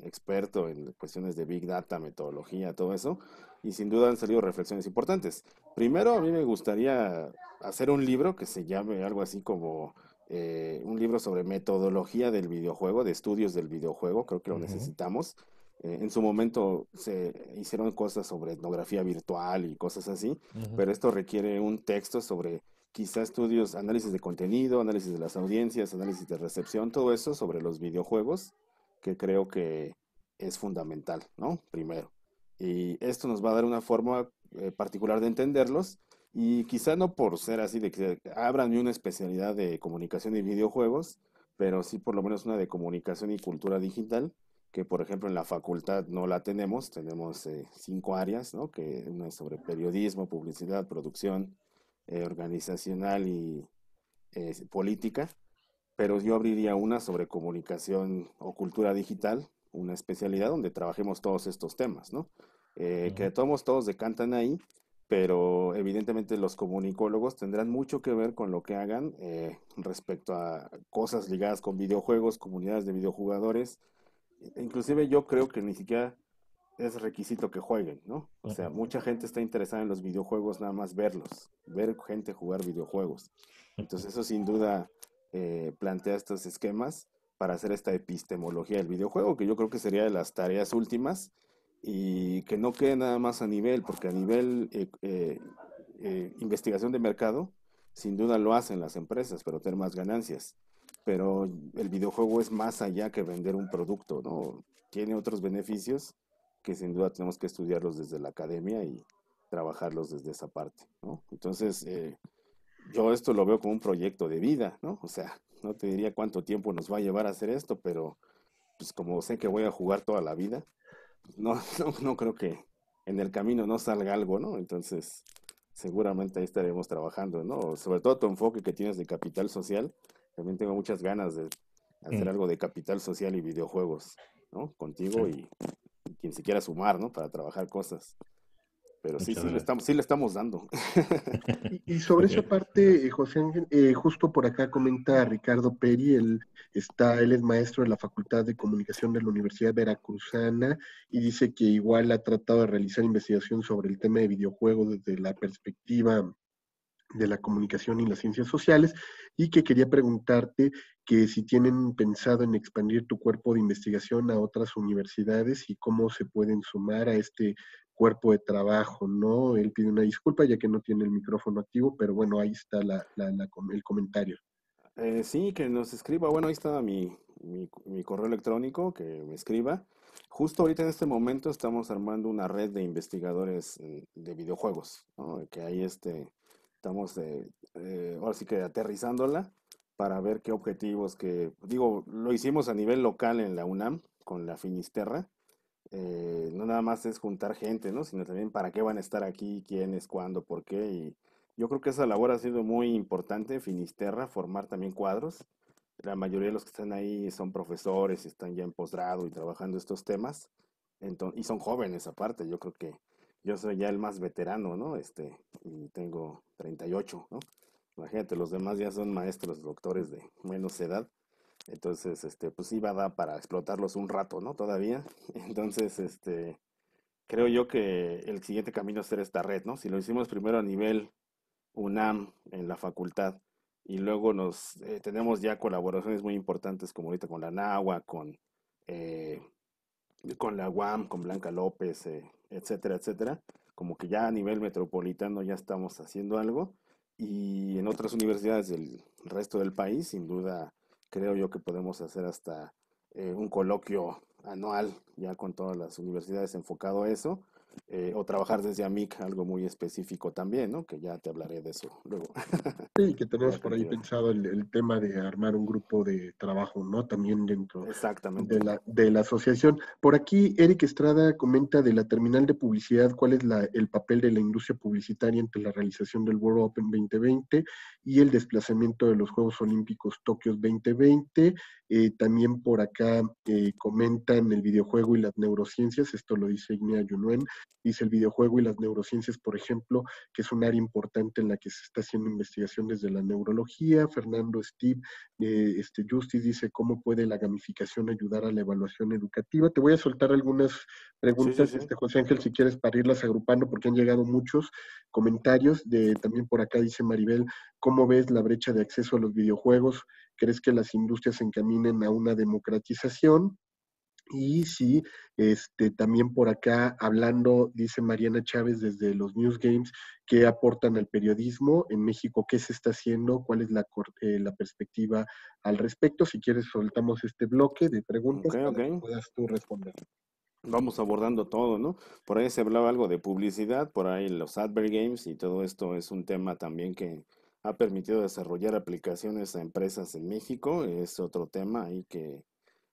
experto en cuestiones de Big Data, metodología, todo eso, y sin duda han salido reflexiones importantes. Primero, a mí me gustaría hacer un libro que se llame algo así como un libro sobre metodología del videojuego, de estudios del videojuego, creo que lo necesitamos. En su momento se hicieron cosas sobre etnografía virtual y cosas así, pero esto requiere un texto sobre quizá estudios, análisis de contenido, análisis de las audiencias, análisis de recepción, todo eso sobre los videojuegos, que creo que es fundamental, ¿no? Primero. Y esto nos va a dar una forma particular de entenderlos, y quizá no por ser así de que abran una especialidad de comunicación y videojuegos, pero sí por lo menos una de comunicación y cultura digital, que por ejemplo en la facultad no la tenemos. Tenemos 5 áreas, ¿no? Que una es sobre periodismo, publicidad, producción, organizacional y política, pero yo abriría una sobre comunicación o cultura digital, una especialidad donde trabajemos todos estos temas, ¿no? Que todos decantan ahí, pero evidentemente los comunicólogos tendrán mucho que ver con lo que hagan respecto a cosas ligadas con videojuegos, comunidades de videojugadores. Inclusive yo creo que ni siquiera es requisito que jueguen, ¿no? O sea, mucha gente está interesada en los videojuegos, nada más verlos, ver gente jugar videojuegos. Entonces eso sin duda plantea estos esquemas para hacer esta epistemología del videojuego, que yo creo que sería de las tareas últimas y que no quede nada más a nivel, porque a nivel investigación de mercado, sin duda lo hacen las empresas, pero tener más ganancias. Pero el videojuego es más allá que vender un producto, ¿no? Tiene otros beneficios que sin duda tenemos que estudiarlos desde la academia y trabajarlos desde esa parte, ¿no? Entonces, yo esto lo veo como un proyecto de vida, ¿no? O sea, no te diría cuánto tiempo nos va a llevar a hacer esto, pero pues como sé que voy a jugar toda la vida, pues, no creo que en el camino no salga algo, ¿no? Entonces, seguramente ahí estaremos trabajando, ¿no? Sobre todo tu enfoque que tienes de capital social, también tengo muchas ganas de hacer algo de capital social y videojuegos, ¿no? Contigo y quien se quiera sumar, ¿no? Para trabajar cosas. Pero sí, Muchas gracias. sí le estamos dando. Y sobre Ok, esa parte, José Ángel, justo por acá comenta Ricardo Peri, él es maestro de la Facultad de Comunicación de la Universidad Veracruzana y dice que igual ha tratado de realizar investigación sobre el tema de videojuegos desde la perspectiva de la comunicación y las ciencias sociales, y que quería preguntarte que si tienen pensado en expandir tu cuerpo de investigación a otras universidades y cómo se pueden sumar a este cuerpo de trabajo, ¿no? Él pide una disculpa ya que no tiene el micrófono activo, pero bueno, ahí está el comentario. Sí, que nos escriba. Bueno, ahí está mi correo electrónico, que me escriba. Justo ahorita en este momento estamos armando una red de investigadores de videojuegos, ¿no? Que ahí estamos ahora sí que aterrizándola para ver qué objetivos digo, lo hicimos a nivel local en la UNAM con la Finisterra. No nada más es juntar gente, ¿no? Sino también para qué van a estar aquí, quiénes, cuándo, por qué. Y yo creo que esa labor ha sido muy importante, Finisterra, formar también cuadros. La mayoría de los que están ahí son profesores, están ya en posgrado y trabajando estos temas. Y son jóvenes aparte, yo creo que yo soy ya el más veterano, ¿no? Y tengo 38, ¿no? Imagínate, los demás ya son maestros, doctores de menos edad. Entonces, pues sí va a dar para explotarlos un rato, ¿no? Todavía. Entonces, creo yo que el siguiente camino es hacer esta red, ¿no? Si lo hicimos primero a nivel UNAM en la facultad y luego tenemos ya colaboraciones muy importantes como ahorita con la NAHUA, eh, con la UAM, con Blanca López, etcétera, etcétera. Como que ya a nivel metropolitano ya estamos haciendo algo y en otras universidades del resto del país, sin duda, creo yo que podemos hacer hasta un coloquio anual ya con todas las universidades enfocado a eso, o trabajar desde AMIC, algo muy específico también, ¿no? Que ya te hablaré de eso luego. Sí, que tenemos Ya por ahí contigo. pensado el tema de armar un grupo de trabajo, ¿no? También dentro Exactamente. de la asociación. Por aquí, Eric Estrada comenta de la terminal de publicidad, cuál es el papel de la industria publicitaria ante la realización del World Open 2020 y el desplazamiento de los Juegos Olímpicos Tokio 2020. También por acá comentan el videojuego y las neurociencias, esto lo dice Ignea Yunuen, dice el videojuego y las neurociencias, por ejemplo, que es un área importante en la que se está haciendo investigación desde la neurología. Fernando Steve, Justice dice, ¿cómo puede la gamificación ayudar a la evaluación educativa? Te voy a soltar algunas Sí, sí, preguntas, sí. José Ángel, si quieres, para irlas agrupando, porque han llegado muchos comentarios. También por acá dice Maribel, ¿cómo ves la brecha de acceso a los videojuegos? ¿Crees que las industrias se encaminen a una democratización? Y sí, también por acá hablando, dice Mariana Chávez desde los News Games, ¿qué aportan al periodismo en México? ¿Qué se está haciendo? ¿Cuál es la perspectiva al respecto? Si quieres, soltamos este bloque de Ok, preguntas para ok. que puedas tú responder. Vamos abordando todo, ¿no? Por ahí se hablaba algo de publicidad, por ahí los advert games y todo esto es un tema también que ha permitido desarrollar aplicaciones a empresas en México. Es otro tema ahí que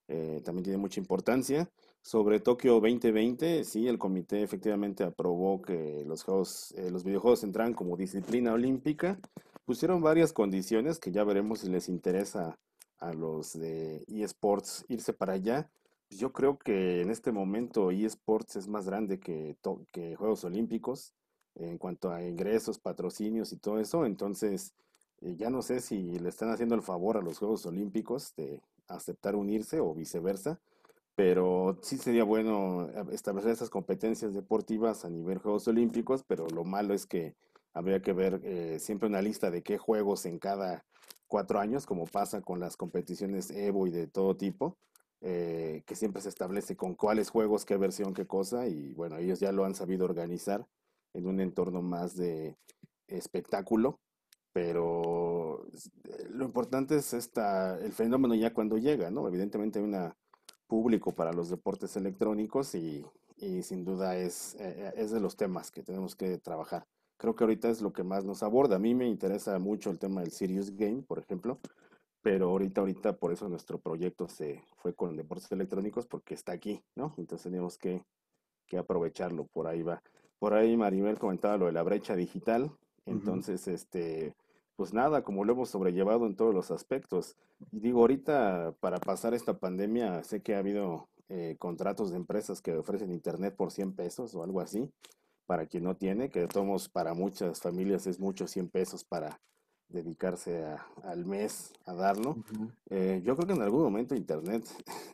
también tiene mucha importancia. Sobre Tokio 2020, sí, el comité efectivamente aprobó que los videojuegos entraran como disciplina olímpica. Pusieron varias condiciones que ya veremos si les interesa a los de eSports irse para allá. Pues yo creo que en este momento eSports es más grande que Juegos Olímpicos en cuanto a ingresos, patrocinios y todo eso. Entonces, ya no sé si le están haciendo el favor a los Juegos Olímpicos de aceptar unirse o viceversa, pero sí sería bueno establecer esas competencias deportivas a nivel Juegos Olímpicos, pero lo malo es que habría que ver siempre una lista de qué juegos en cada 4 años, como pasa con las competiciones Evo y de todo tipo, que siempre se establece con cuáles juegos, qué versión, qué cosa, y bueno, ellos ya lo han sabido organizar en un entorno más de espectáculo, pero lo importante es el fenómeno ya cuando llega, ¿no? Evidentemente hay una público para los deportes electrónicos y sin duda es de los temas que tenemos que trabajar. Creo que ahorita es lo que más nos aborda. A mí me interesa mucho el tema del Serious Game, por ejemplo, pero ahorita por eso nuestro proyecto se fue con deportes electrónicos porque está aquí, ¿no? Entonces tenemos que aprovecharlo, por ahí va. Por ahí Maribel comentaba lo de la brecha digital, Ujú. entonces, pues nada, como lo hemos sobrellevado en todos los aspectos. Y digo, ahorita para pasar esta pandemia, sé que ha habido contratos de empresas que ofrecen internet por 100 pesos o algo así, para quien no tiene, que de todos modos para muchas familias es mucho 100 pesos para dedicarse al mes a darlo. Ujú. Yo creo que en algún momento internet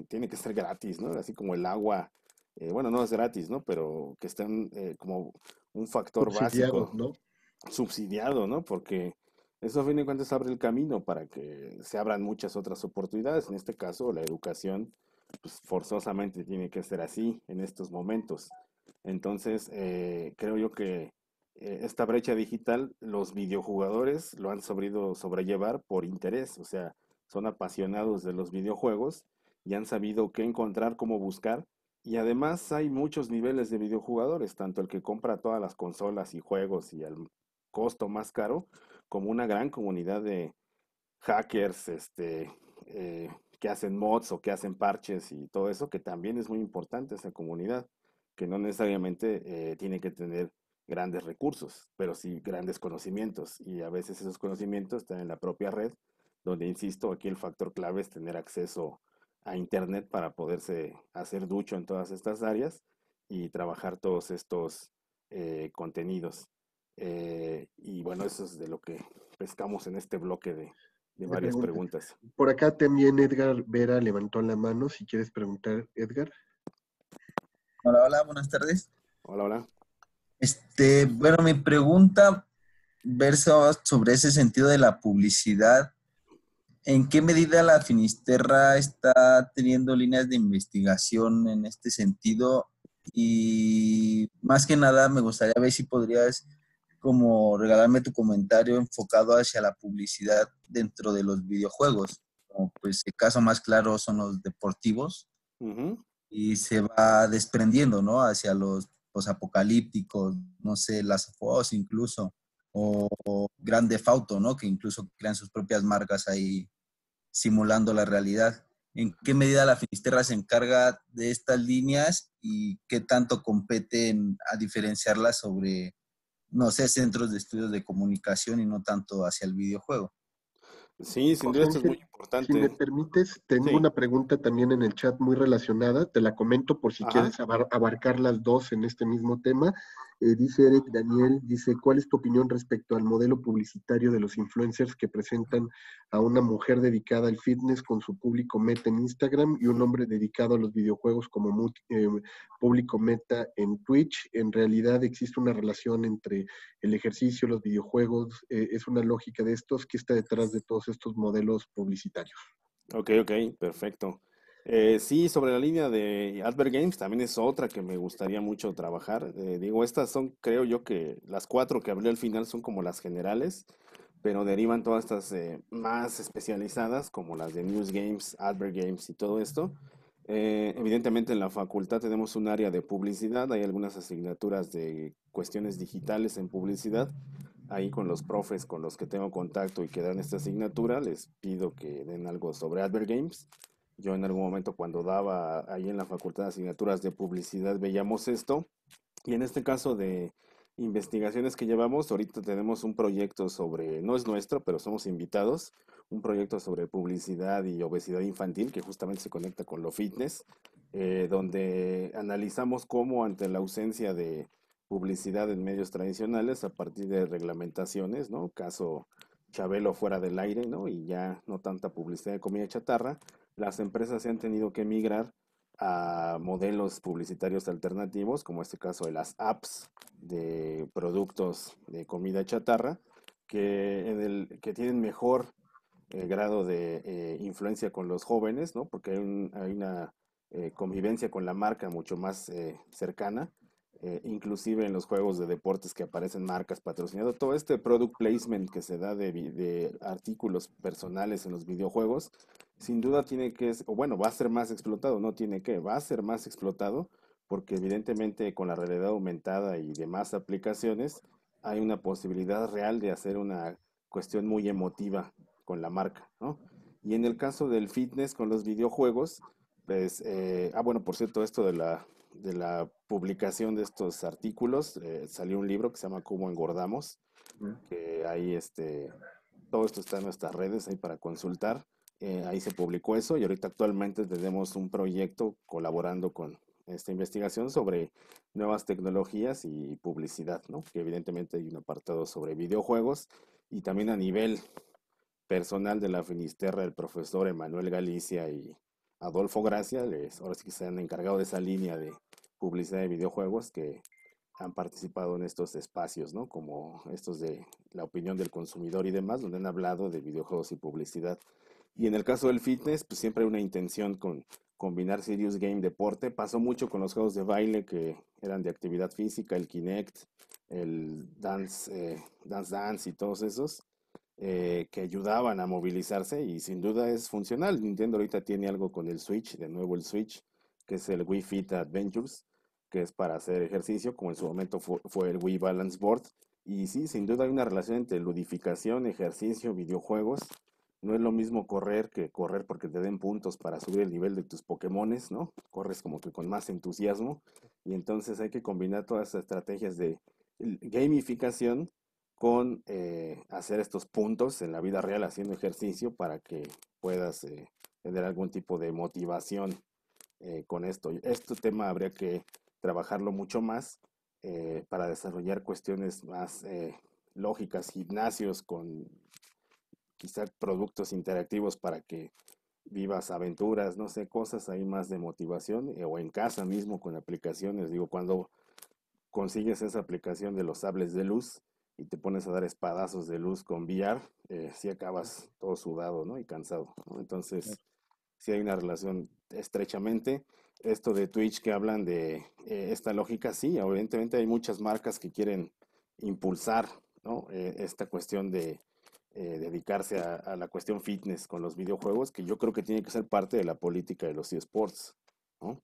tiene que ser gratis, ¿no? Así como el agua, bueno, no es gratis, ¿no? Pero que estén como un factor Subsidiado, básico, ¿no? subsidiado, ¿no? Porque eso a fin de cuentas abre el camino para que se abran muchas otras oportunidades. En este caso, la educación, pues forzosamente tiene que ser así en estos momentos. Entonces, creo yo que esta brecha digital, los videojugadores lo han sabido sobrellevar por interés, o sea, son apasionados de los videojuegos y han sabido qué encontrar, cómo buscar. Y además hay muchos niveles de videojugadores, tanto el que compra todas las consolas y juegos y al costo más caro, como una gran comunidad de hackers, que hacen mods o que hacen parches y todo eso, que también es muy importante esa comunidad, que no necesariamente tiene que tener grandes recursos, pero sí grandes conocimientos. Y a veces esos conocimientos están en la propia red, donde, insisto, aquí el factor clave es tener acceso a Internet para poderse hacer ducho en todas estas áreas y trabajar todos estos contenidos. Y bueno, eso es de lo que pescamos en este bloque de De varias preguntas. preguntas. Por acá también Edgar Vera levantó la mano. Si quieres preguntar, Edgar. Hola, hola, buenas tardes. Hola, hola. Bueno, mi pregunta versa sobre ese sentido de la publicidad. ¿En qué medida la Finisterra está teniendo líneas de investigación en este sentido? Y más que nada, me gustaría ver si podrías como regalarme tu comentario enfocado hacia la publicidad dentro de los videojuegos. Como, pues el caso más claro son los deportivos Ujú. y se va desprendiendo, ¿no? Hacia los apocalípticos, no sé, Last of Us incluso, o Grand Theft Auto, ¿no? Que incluso crean sus propias marcas ahí simulando la realidad. ¿En qué medida la Finisterra se encarga de estas líneas y qué tanto competen a diferenciarlas sobre, no sé, centros de estudios de comunicación y no tanto hacia el videojuego? Sí, sin duda José esto es muy Ángel, si me importante. permites, tengo Sí, una pregunta también en el chat muy relacionada. Te la comento por si ajá. quieres abarcar las dos en este mismo tema. Dice Eric Daniel, dice, ¿cuál es tu opinión respecto al modelo publicitario de los influencers que presentan a una mujer dedicada al fitness con su público meta en Instagram y un hombre dedicado a los videojuegos como público meta en Twitch? En realidad existe una relación entre el ejercicio, los videojuegos, es una lógica de estos que está detrás de todos estos modelos publicitarios. Ok, ok, perfecto. Sí, sobre la línea de Advert Games también es otra que me gustaría mucho trabajar. Digo, estas son, creo yo que las cuatro que hablé al final son como las generales, pero derivan todas estas más especializadas, como las de News Games, Advert Games y todo esto. Evidentemente en la facultad tenemos un área de publicidad, hay algunas asignaturas de cuestiones digitales en publicidad. Ahí con los profes con los que tengo contacto y que dan esta asignatura, les pido que den algo sobre Advert Games Yo en algún momento cuando daba ahí en la Facultad de Asignaturas de Publicidad veíamos esto. Y en este caso de investigaciones que llevamos, ahorita tenemos un proyecto sobre, no es nuestro, pero somos invitados, un proyecto sobre publicidad y obesidad infantil que justamente se conecta con lo fitness, donde analizamos cómo ante la ausencia de publicidad en medios tradicionales a partir de reglamentaciones, ¿no? Caso Chabelo fuera del aire, ¿no? Y ya no tanta publicidad de comida chatarra, las empresas se han tenido que migrar a modelos publicitarios alternativos, como este caso de las apps de productos de comida chatarra, que tienen mejor grado de influencia con los jóvenes, ¿no? Porque hay una convivencia con la marca mucho más cercana, inclusive en los juegos de deportes que aparecen marcas patrocinadas, todo este product placement que se da de artículos personales en los videojuegos, sin duda tiene que, o bueno, va a ser más explotado, no tiene que, va a ser más explotado, porque evidentemente con la realidad aumentada y demás aplicaciones, hay una posibilidad real de hacer una cuestión muy emotiva con la marca, ¿no? Y en el caso del fitness con los videojuegos, pues, bueno, por cierto, esto de la publicación de estos artículos, salió un libro que se llama Cómo engordamos, que ahí todo esto está en nuestras redes ahí para consultar. Ahí se publicó eso y ahorita actualmente tenemos un proyecto colaborando con esta investigación sobre nuevas tecnologías y publicidad, ¿no? Que evidentemente hay un apartado sobre videojuegos y también a nivel personal de la Finisterra, el profesor Emanuel Galicia y Adolfo Gracia, ahora sí que se han encargado de esa línea de publicidad de videojuegos que han participado en estos espacios, ¿no? Como estos de la opinión del consumidor y demás, donde han hablado de videojuegos y publicidad. Y en el caso del fitness, pues siempre hay una intención con combinar serious game deporte. Pasó mucho con los juegos de baile que eran de actividad física, el Kinect, el Dance y todos esos que ayudaban a movilizarse y sin duda es funcional. Nintendo ahorita tiene algo con el Switch, de nuevo el Switch, que es el Wii Fit Adventures, que es para hacer ejercicio, como en su momento fue el Wii Balance Board. Y sí, sin duda hay una relación entre ludificación, ejercicio, videojuegos. No es lo mismo correr que correr porque te den puntos para subir el nivel de tus Pokémones, ¿no? Corres como que con más entusiasmo. Y entonces hay que combinar todas esas estrategias de gamificación con hacer estos puntos en la vida real haciendo ejercicio para que puedas tener algún tipo de motivación con esto. Este tema habría que trabajarlo mucho más para desarrollar cuestiones más lógicas, gimnasios con quizá productos interactivos para que vivas aventuras, no sé, cosas ahí más de motivación o en casa mismo con aplicaciones. Digo, cuando consigues esa aplicación de los sables de luz y te pones a dar espadazos de luz con VR, sí acabas todo sudado, ¿no? Y cansado, ¿no? Entonces, sí hay una relación estrechamente. Esto de Twitch que hablan de esta lógica, sí, evidentemente hay muchas marcas que quieren impulsar, ¿no? Esta cuestión de dedicarse a la cuestión fitness con los videojuegos, que yo creo que tiene que ser parte de la política de los eSports, ¿no?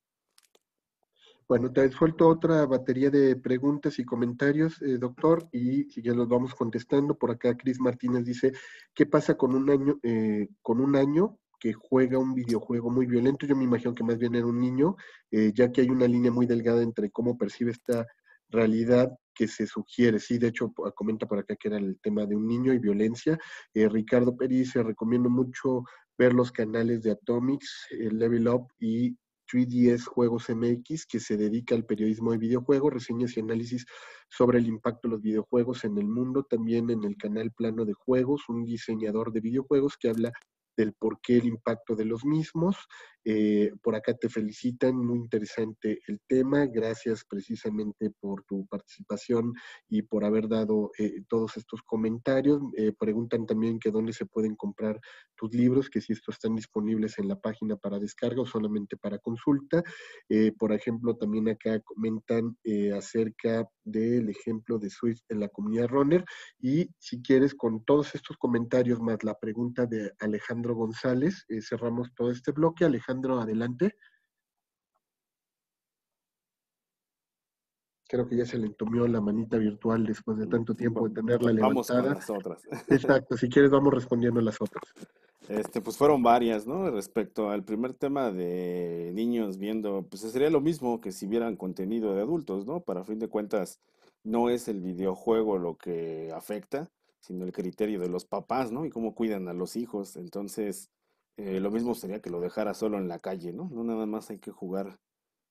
Bueno, te suelto otra batería de preguntas y comentarios, doctor, y si ya los vamos contestando. Por acá Cris Martínez dice, ¿qué pasa con un año que juega un videojuego muy violento? Yo me imagino que más bien era un niño, ya que hay una línea muy delgada entre cómo percibe esta realidad que se sugiere. Sí, de hecho, comenta por acá que era el tema de un niño y violencia. Ricardo Pérez, recomiendo mucho ver los canales de Atomics, Level Up y 3DS Juegos MX, que se dedica al periodismo de videojuegos, reseñas y análisis sobre el impacto de los videojuegos en el mundo. También en el canal Plano de Juegos, un diseñador de videojuegos que habla del por qué el impacto de los mismos. Por acá te felicitan, muy interesante el tema. Gracias precisamente por tu participación y por haber dado todos estos comentarios. Preguntan también que dónde se pueden comprar tus libros, que si estos están disponibles en la página para descarga o solamente para consulta. Por ejemplo, también acá comentan acerca del ejemplo de Swift en la comunidad runner. Y si quieres, con todos estos comentarios más la pregunta de Alejandro González, cerramos todo este bloque. Alejandro, adelante. Creo que ya se le entumió la manita virtual después de tanto tiempo de tenerla Vamos con levantada. las otras. Exacto, si quieres vamos respondiendo a las otras. Pues fueron varias, ¿no? Respecto al primer tema de niños viendo, pues sería lo mismo que si vieran contenido de adultos, ¿no? Para fin de cuentas, no es el videojuego lo que afecta, sino el criterio de los papás, ¿no? Y cómo cuidan a los hijos. Entonces, lo mismo sería que lo dejara solo en la calle, ¿no? No nada más hay que jugar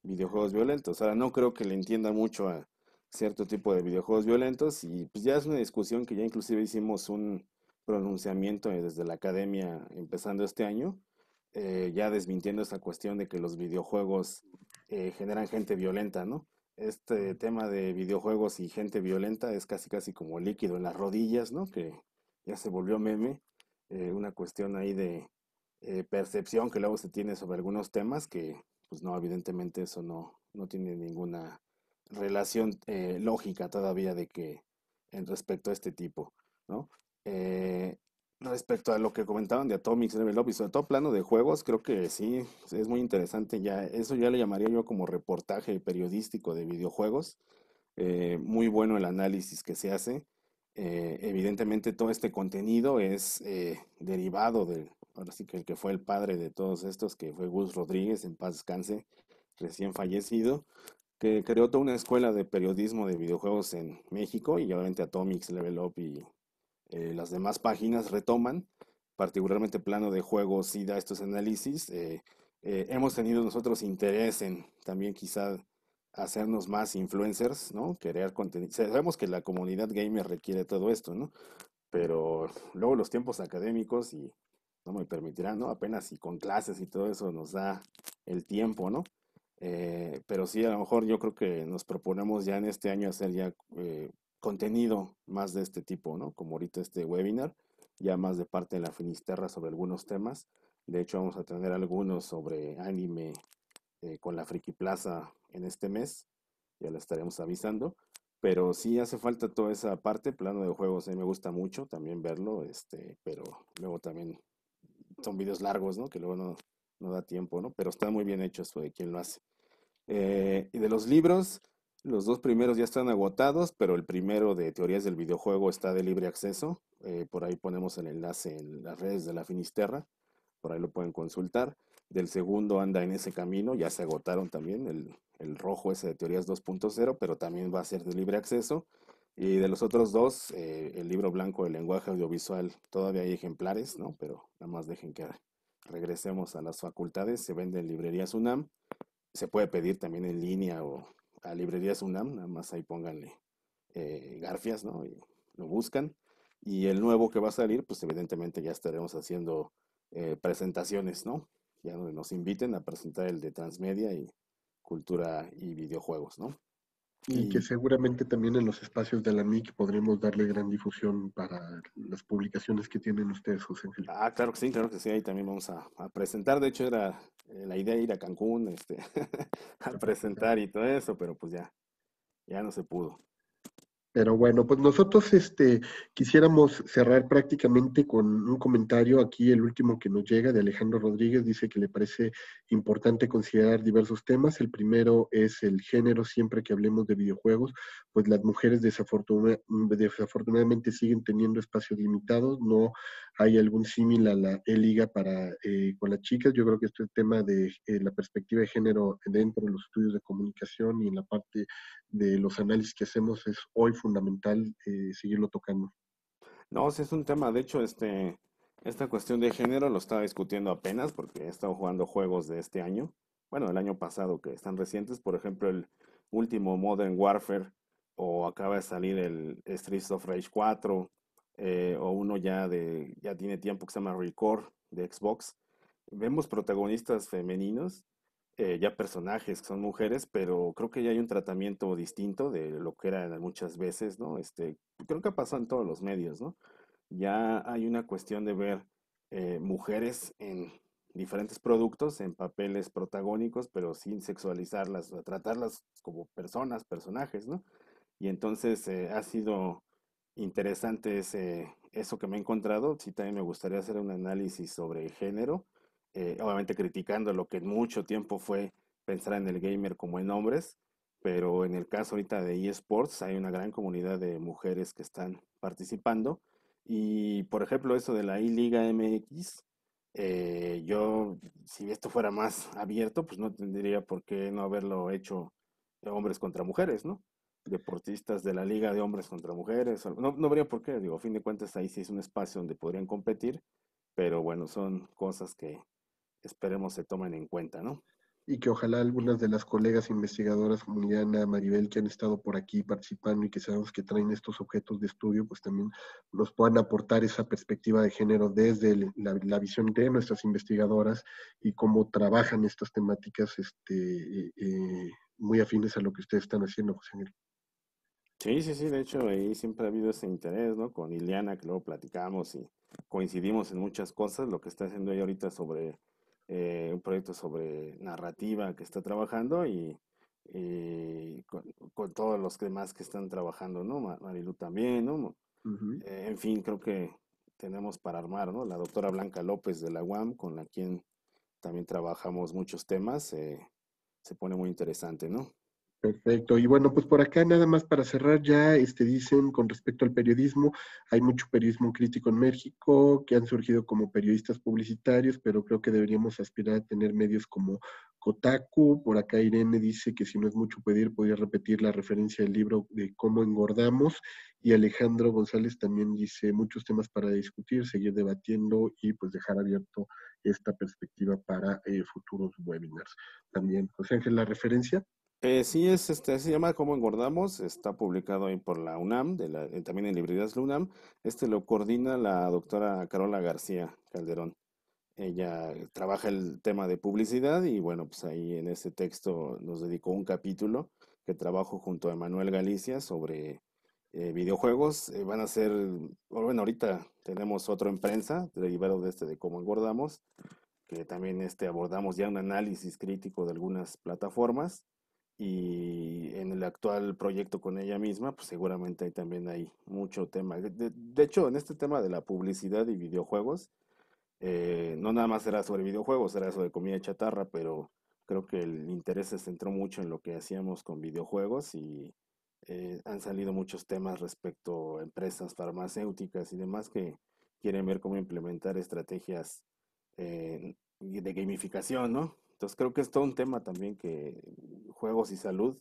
videojuegos violentos. Ahora, no creo que le entienda mucho a cierto tipo de videojuegos violentos y pues ya es una discusión que ya inclusive hicimos un pronunciamiento desde la academia empezando este año, ya desmintiendo esa cuestión de que los videojuegos generan gente violenta, ¿no? Este tema de videojuegos y gente violenta es casi casi como líquido en las rodillas, ¿no? Que ya se volvió meme, una cuestión ahí de percepción que luego se tiene sobre algunos temas que, pues no, evidentemente eso no tiene ninguna relación lógica todavía de que en respecto a este tipo, ¿no? Eh, Respecto a lo que comentaban de Atomic Level Up y sobre todo plano de juegos, creo que sí, es muy interesante ya, eso ya le llamaría yo como reportaje periodístico de videojuegos, muy bueno el análisis que se hace. Evidentemente todo este contenido es derivado del, ahora sí que el que fue el padre de todos estos, que fue Gus Rodríguez, en paz descanse, recién fallecido, que creó toda una escuela de periodismo de videojuegos en México y obviamente Atomics, Level Up y las demás páginas retoman, particularmente plano de juegos y da estos análisis. Hemos tenido nosotros interés en también quizá hacernos más influencers, ¿no? Crear contenido. Sabemos que la comunidad gamer requiere todo esto, ¿no? Pero luego los tiempos académicos y no me permitirán, ¿no? Apenas y con clases y todo eso nos da el tiempo, ¿no? Pero sí, a lo mejor yo creo que nos proponemos ya en este año hacer ya contenido más de este tipo, ¿no? Como ahorita este webinar, ya más de parte de la Finisterra sobre algunos temas. De hecho, vamos a tener algunos sobre anime con la Friki Plaza en este mes, ya lo estaremos avisando. Pero sí hace falta toda esa parte, plano de juegos, a mí me gusta mucho también verlo, pero luego también son videos largos, ¿no? Que luego no da tiempo, ¿no? Pero está muy bien hecho eso de quien lo hace. Y de los libros, los dos primeros ya están agotados, pero el primero de teorías del videojuego está de libre acceso. Por ahí ponemos el enlace en las redes de la Finisterra, por ahí lo pueden consultar. Del segundo anda en ese camino, ya se agotaron también, el rojo ese de teorías 2.0, pero también va a ser de libre acceso. Y de los otros dos, el libro blanco del lenguaje audiovisual, todavía hay ejemplares, ¿no? Pero nada más dejen que regresemos a las facultades, se vende en librerías UNAM, se puede pedir también en línea o a librerías UNAM, nada más ahí pónganle Garfias, ¿no? Y lo buscan. Y el nuevo que va a salir, pues evidentemente ya estaremos haciendo presentaciones, ¿no? Ya donde nos inviten a presentar el de Transmedia y Cultura y Videojuegos, ¿no? Y que Y seguramente también en los espacios de la MIC podremos darle gran difusión para las publicaciones que tienen ustedes, José Ángel. claro que sí, ahí también vamos a presentar. De hecho, era la idea ir a Cancún, a presentar y todo eso, pero pues ya no se pudo. Pero bueno, pues nosotros quisiéramos cerrar prácticamente con un comentario aquí, el último que nos llega de Alejandro Rodríguez, dice que le parece importante considerar diversos temas. El primero es el género, siempre que hablemos de videojuegos, pues las mujeres desafortunadamente siguen teniendo espacios limitados, no hay algún símil a la E-Liga con las chicas. Yo creo que este tema de la perspectiva de género dentro de los estudios de comunicación y en la parte de los análisis que hacemos es hoy fundamental seguirlo tocando. No, sí es un tema, de hecho, esta cuestión de género lo estaba discutiendo apenas porque he estado jugando juegos de este año, bueno, el año pasado que están recientes, por ejemplo, el último Modern Warfare, o acaba de salir el Streets of Rage 4, o uno ya tiene tiempo que se llama Record de Xbox. Vemos protagonistas femeninos, ya personajes que son mujeres, pero creo que ya hay un tratamiento distinto de lo que era muchas veces, ¿no? Creo que pasó en todos los medios, ¿no? Ya hay una cuestión de ver mujeres en diferentes productos, en papeles protagónicos, pero sin sexualizarlas, o tratarlas como personas, personajes, ¿no? Y entonces ha sido interesante eso que me he encontrado. Sí, también me gustaría hacer un análisis sobre género, obviamente criticando lo que en mucho tiempo fue pensar en el gamer como en hombres, pero en el caso ahorita de eSports hay una gran comunidad de mujeres que están participando y por ejemplo eso de la I-Liga MX, yo si esto fuera más abierto, pues no tendría por qué no haberlo hecho de hombres contra mujeres, ¿no? Deportistas de la liga de hombres contra mujeres, no habría por qué, digo, a fin de cuentas ahí sí es un espacio donde podrían competir, pero bueno, son cosas que esperemos se tomen en cuenta, ¿no? Y que ojalá algunas de las colegas investigadoras como Diana, Maribel, que han estado por aquí participando y que sabemos que traen estos objetos de estudio, pues también nos puedan aportar esa perspectiva de género desde la visión de nuestras investigadoras y cómo trabajan estas temáticas muy afines a lo que ustedes están haciendo, José Ángel. Sí, sí, sí, de hecho ahí siempre ha habido ese interés, ¿no? Con Ileana, que luego platicamos y coincidimos en muchas cosas, lo que está haciendo ella ahorita sobre un proyecto sobre narrativa que está trabajando y con todos los demás que están trabajando, ¿no? Marilu también, ¿no? Ujú. En fin, creo que tenemos para armar, ¿no? La doctora Blanca López de la UAM, con la quien también trabajamos muchos temas, se pone muy interesante, ¿no? Perfecto. Y bueno, pues por acá nada más para cerrar ya, dicen con respecto al periodismo, hay mucho periodismo crítico en México que han surgido como periodistas publicitarios, pero creo que deberíamos aspirar a tener medios como Kotaku. Por acá Irene dice que si no es mucho pedir, podría repetir la referencia del libro de Cómo engordamos. Y Alejandro González también dice muchos temas para discutir, seguir debatiendo y pues dejar abierto esta perspectiva para futuros webinars. También, José Ángel, la referencia. Sí, se llama Cómo engordamos, está publicado ahí por la UNAM, también en librerías la UNAM. Este lo coordina la doctora Carola García Calderón. Ella trabaja el tema de publicidad y bueno, pues ahí en ese texto nos dedicó un capítulo que trabajo junto a Emanuel Galicia sobre videojuegos. Van a ser, bueno, ahorita tenemos otro en prensa, derivado de de Cómo engordamos, que también abordamos ya un análisis crítico de algunas plataformas y en el actual proyecto con ella misma, pues seguramente ahí también hay mucho tema. De hecho, en este tema de la publicidad y videojuegos, no nada más era sobre videojuegos, era sobre comida chatarra, pero creo que el interés se centró mucho en lo que hacíamos con videojuegos y han salido muchos temas respecto a empresas farmacéuticas y demás que quieren ver cómo implementar estrategias de gamificación, ¿no? Entonces creo que es todo un tema también que juegos y salud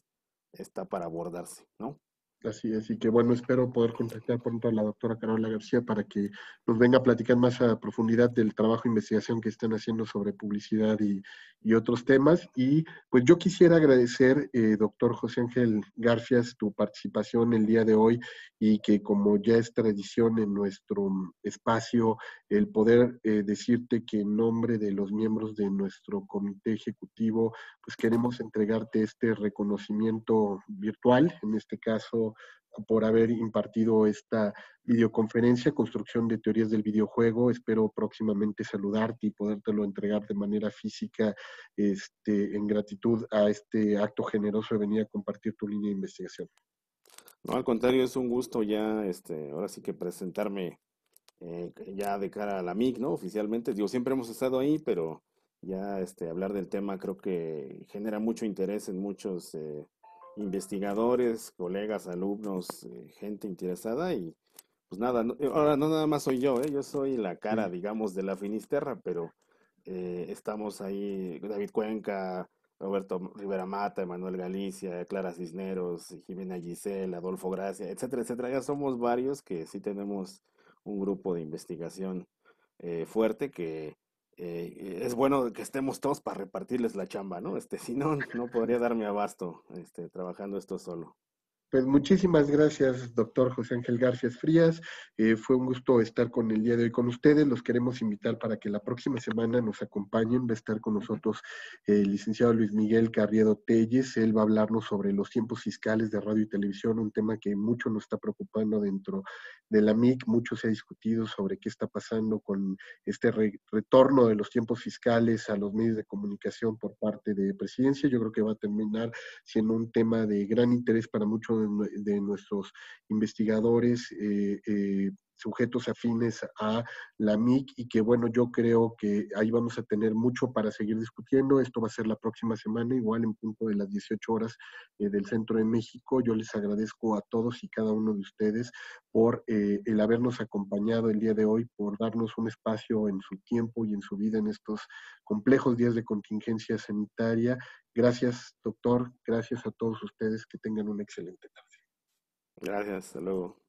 está para abordarse, ¿no? Así es, y que bueno, espero poder contactar pronto a la doctora Carola García para que nos venga a platicar más a profundidad del trabajo de investigación que están haciendo sobre publicidad y otros temas. Y pues yo quisiera agradecer, doctor José Ángel Garfias, tu participación el día de hoy y que como ya es tradición en nuestro espacio, el poder decirte que en nombre de los miembros de nuestro comité ejecutivo, pues queremos entregarte este reconocimiento virtual, en este caso por haber impartido esta videoconferencia, Construcción de Teorías del Videojuego. Espero próximamente saludarte y podértelo entregar de manera física, en gratitud a este acto generoso de venir a compartir tu línea de investigación. No, al contrario, es un gusto ya, ahora sí que presentarme ya de cara a la MIC, ¿no? Oficialmente, digo, siempre hemos estado ahí, pero ya hablar del tema creo que genera mucho interés en muchos investigadores, colegas, alumnos, gente interesada y pues nada, ahora no nada más soy yo, ¿eh? Yo soy la cara, digamos, de la Finisterra, pero estamos ahí, David Cuenca, Roberto Rivera Mata, Emanuel Galicia, Clara Cisneros, Jimena Giselle, Adolfo Gracia, etcétera, etcétera. Ya somos varios que sí tenemos un grupo de investigación fuerte que es bueno que estemos todos para repartirles la chamba, ¿no? Si no, no podría darme abasto, trabajando esto solo. Pues muchísimas gracias, doctor José Ángel García Frías. Fue un gusto estar con el día de hoy con ustedes. Los queremos invitar para que la próxima semana nos acompañen. Va a estar con nosotros el licenciado Luis Miguel Carriedo Telles. Él va a hablarnos sobre los tiempos fiscales de radio y televisión, un tema que mucho nos está preocupando dentro de la MIC. Mucho se ha discutido sobre qué está pasando con este retorno de los tiempos fiscales a los medios de comunicación por parte de Presidencia. Yo creo que va a terminar siendo un tema de gran interés para muchos de nuestros investigadores sujetos afines a la MIC y que bueno, yo creo que ahí vamos a tener mucho para seguir discutiendo. Esto va a ser la próxima semana, igual en punto de las 18 horas del Centro de México. Yo les agradezco a todos y cada uno de ustedes por el habernos acompañado el día de hoy, por darnos un espacio en su tiempo y en su vida en estos complejos días de contingencia sanitaria. Gracias, doctor. Gracias a todos ustedes. Que tengan una excelente tarde. Gracias. Hasta luego.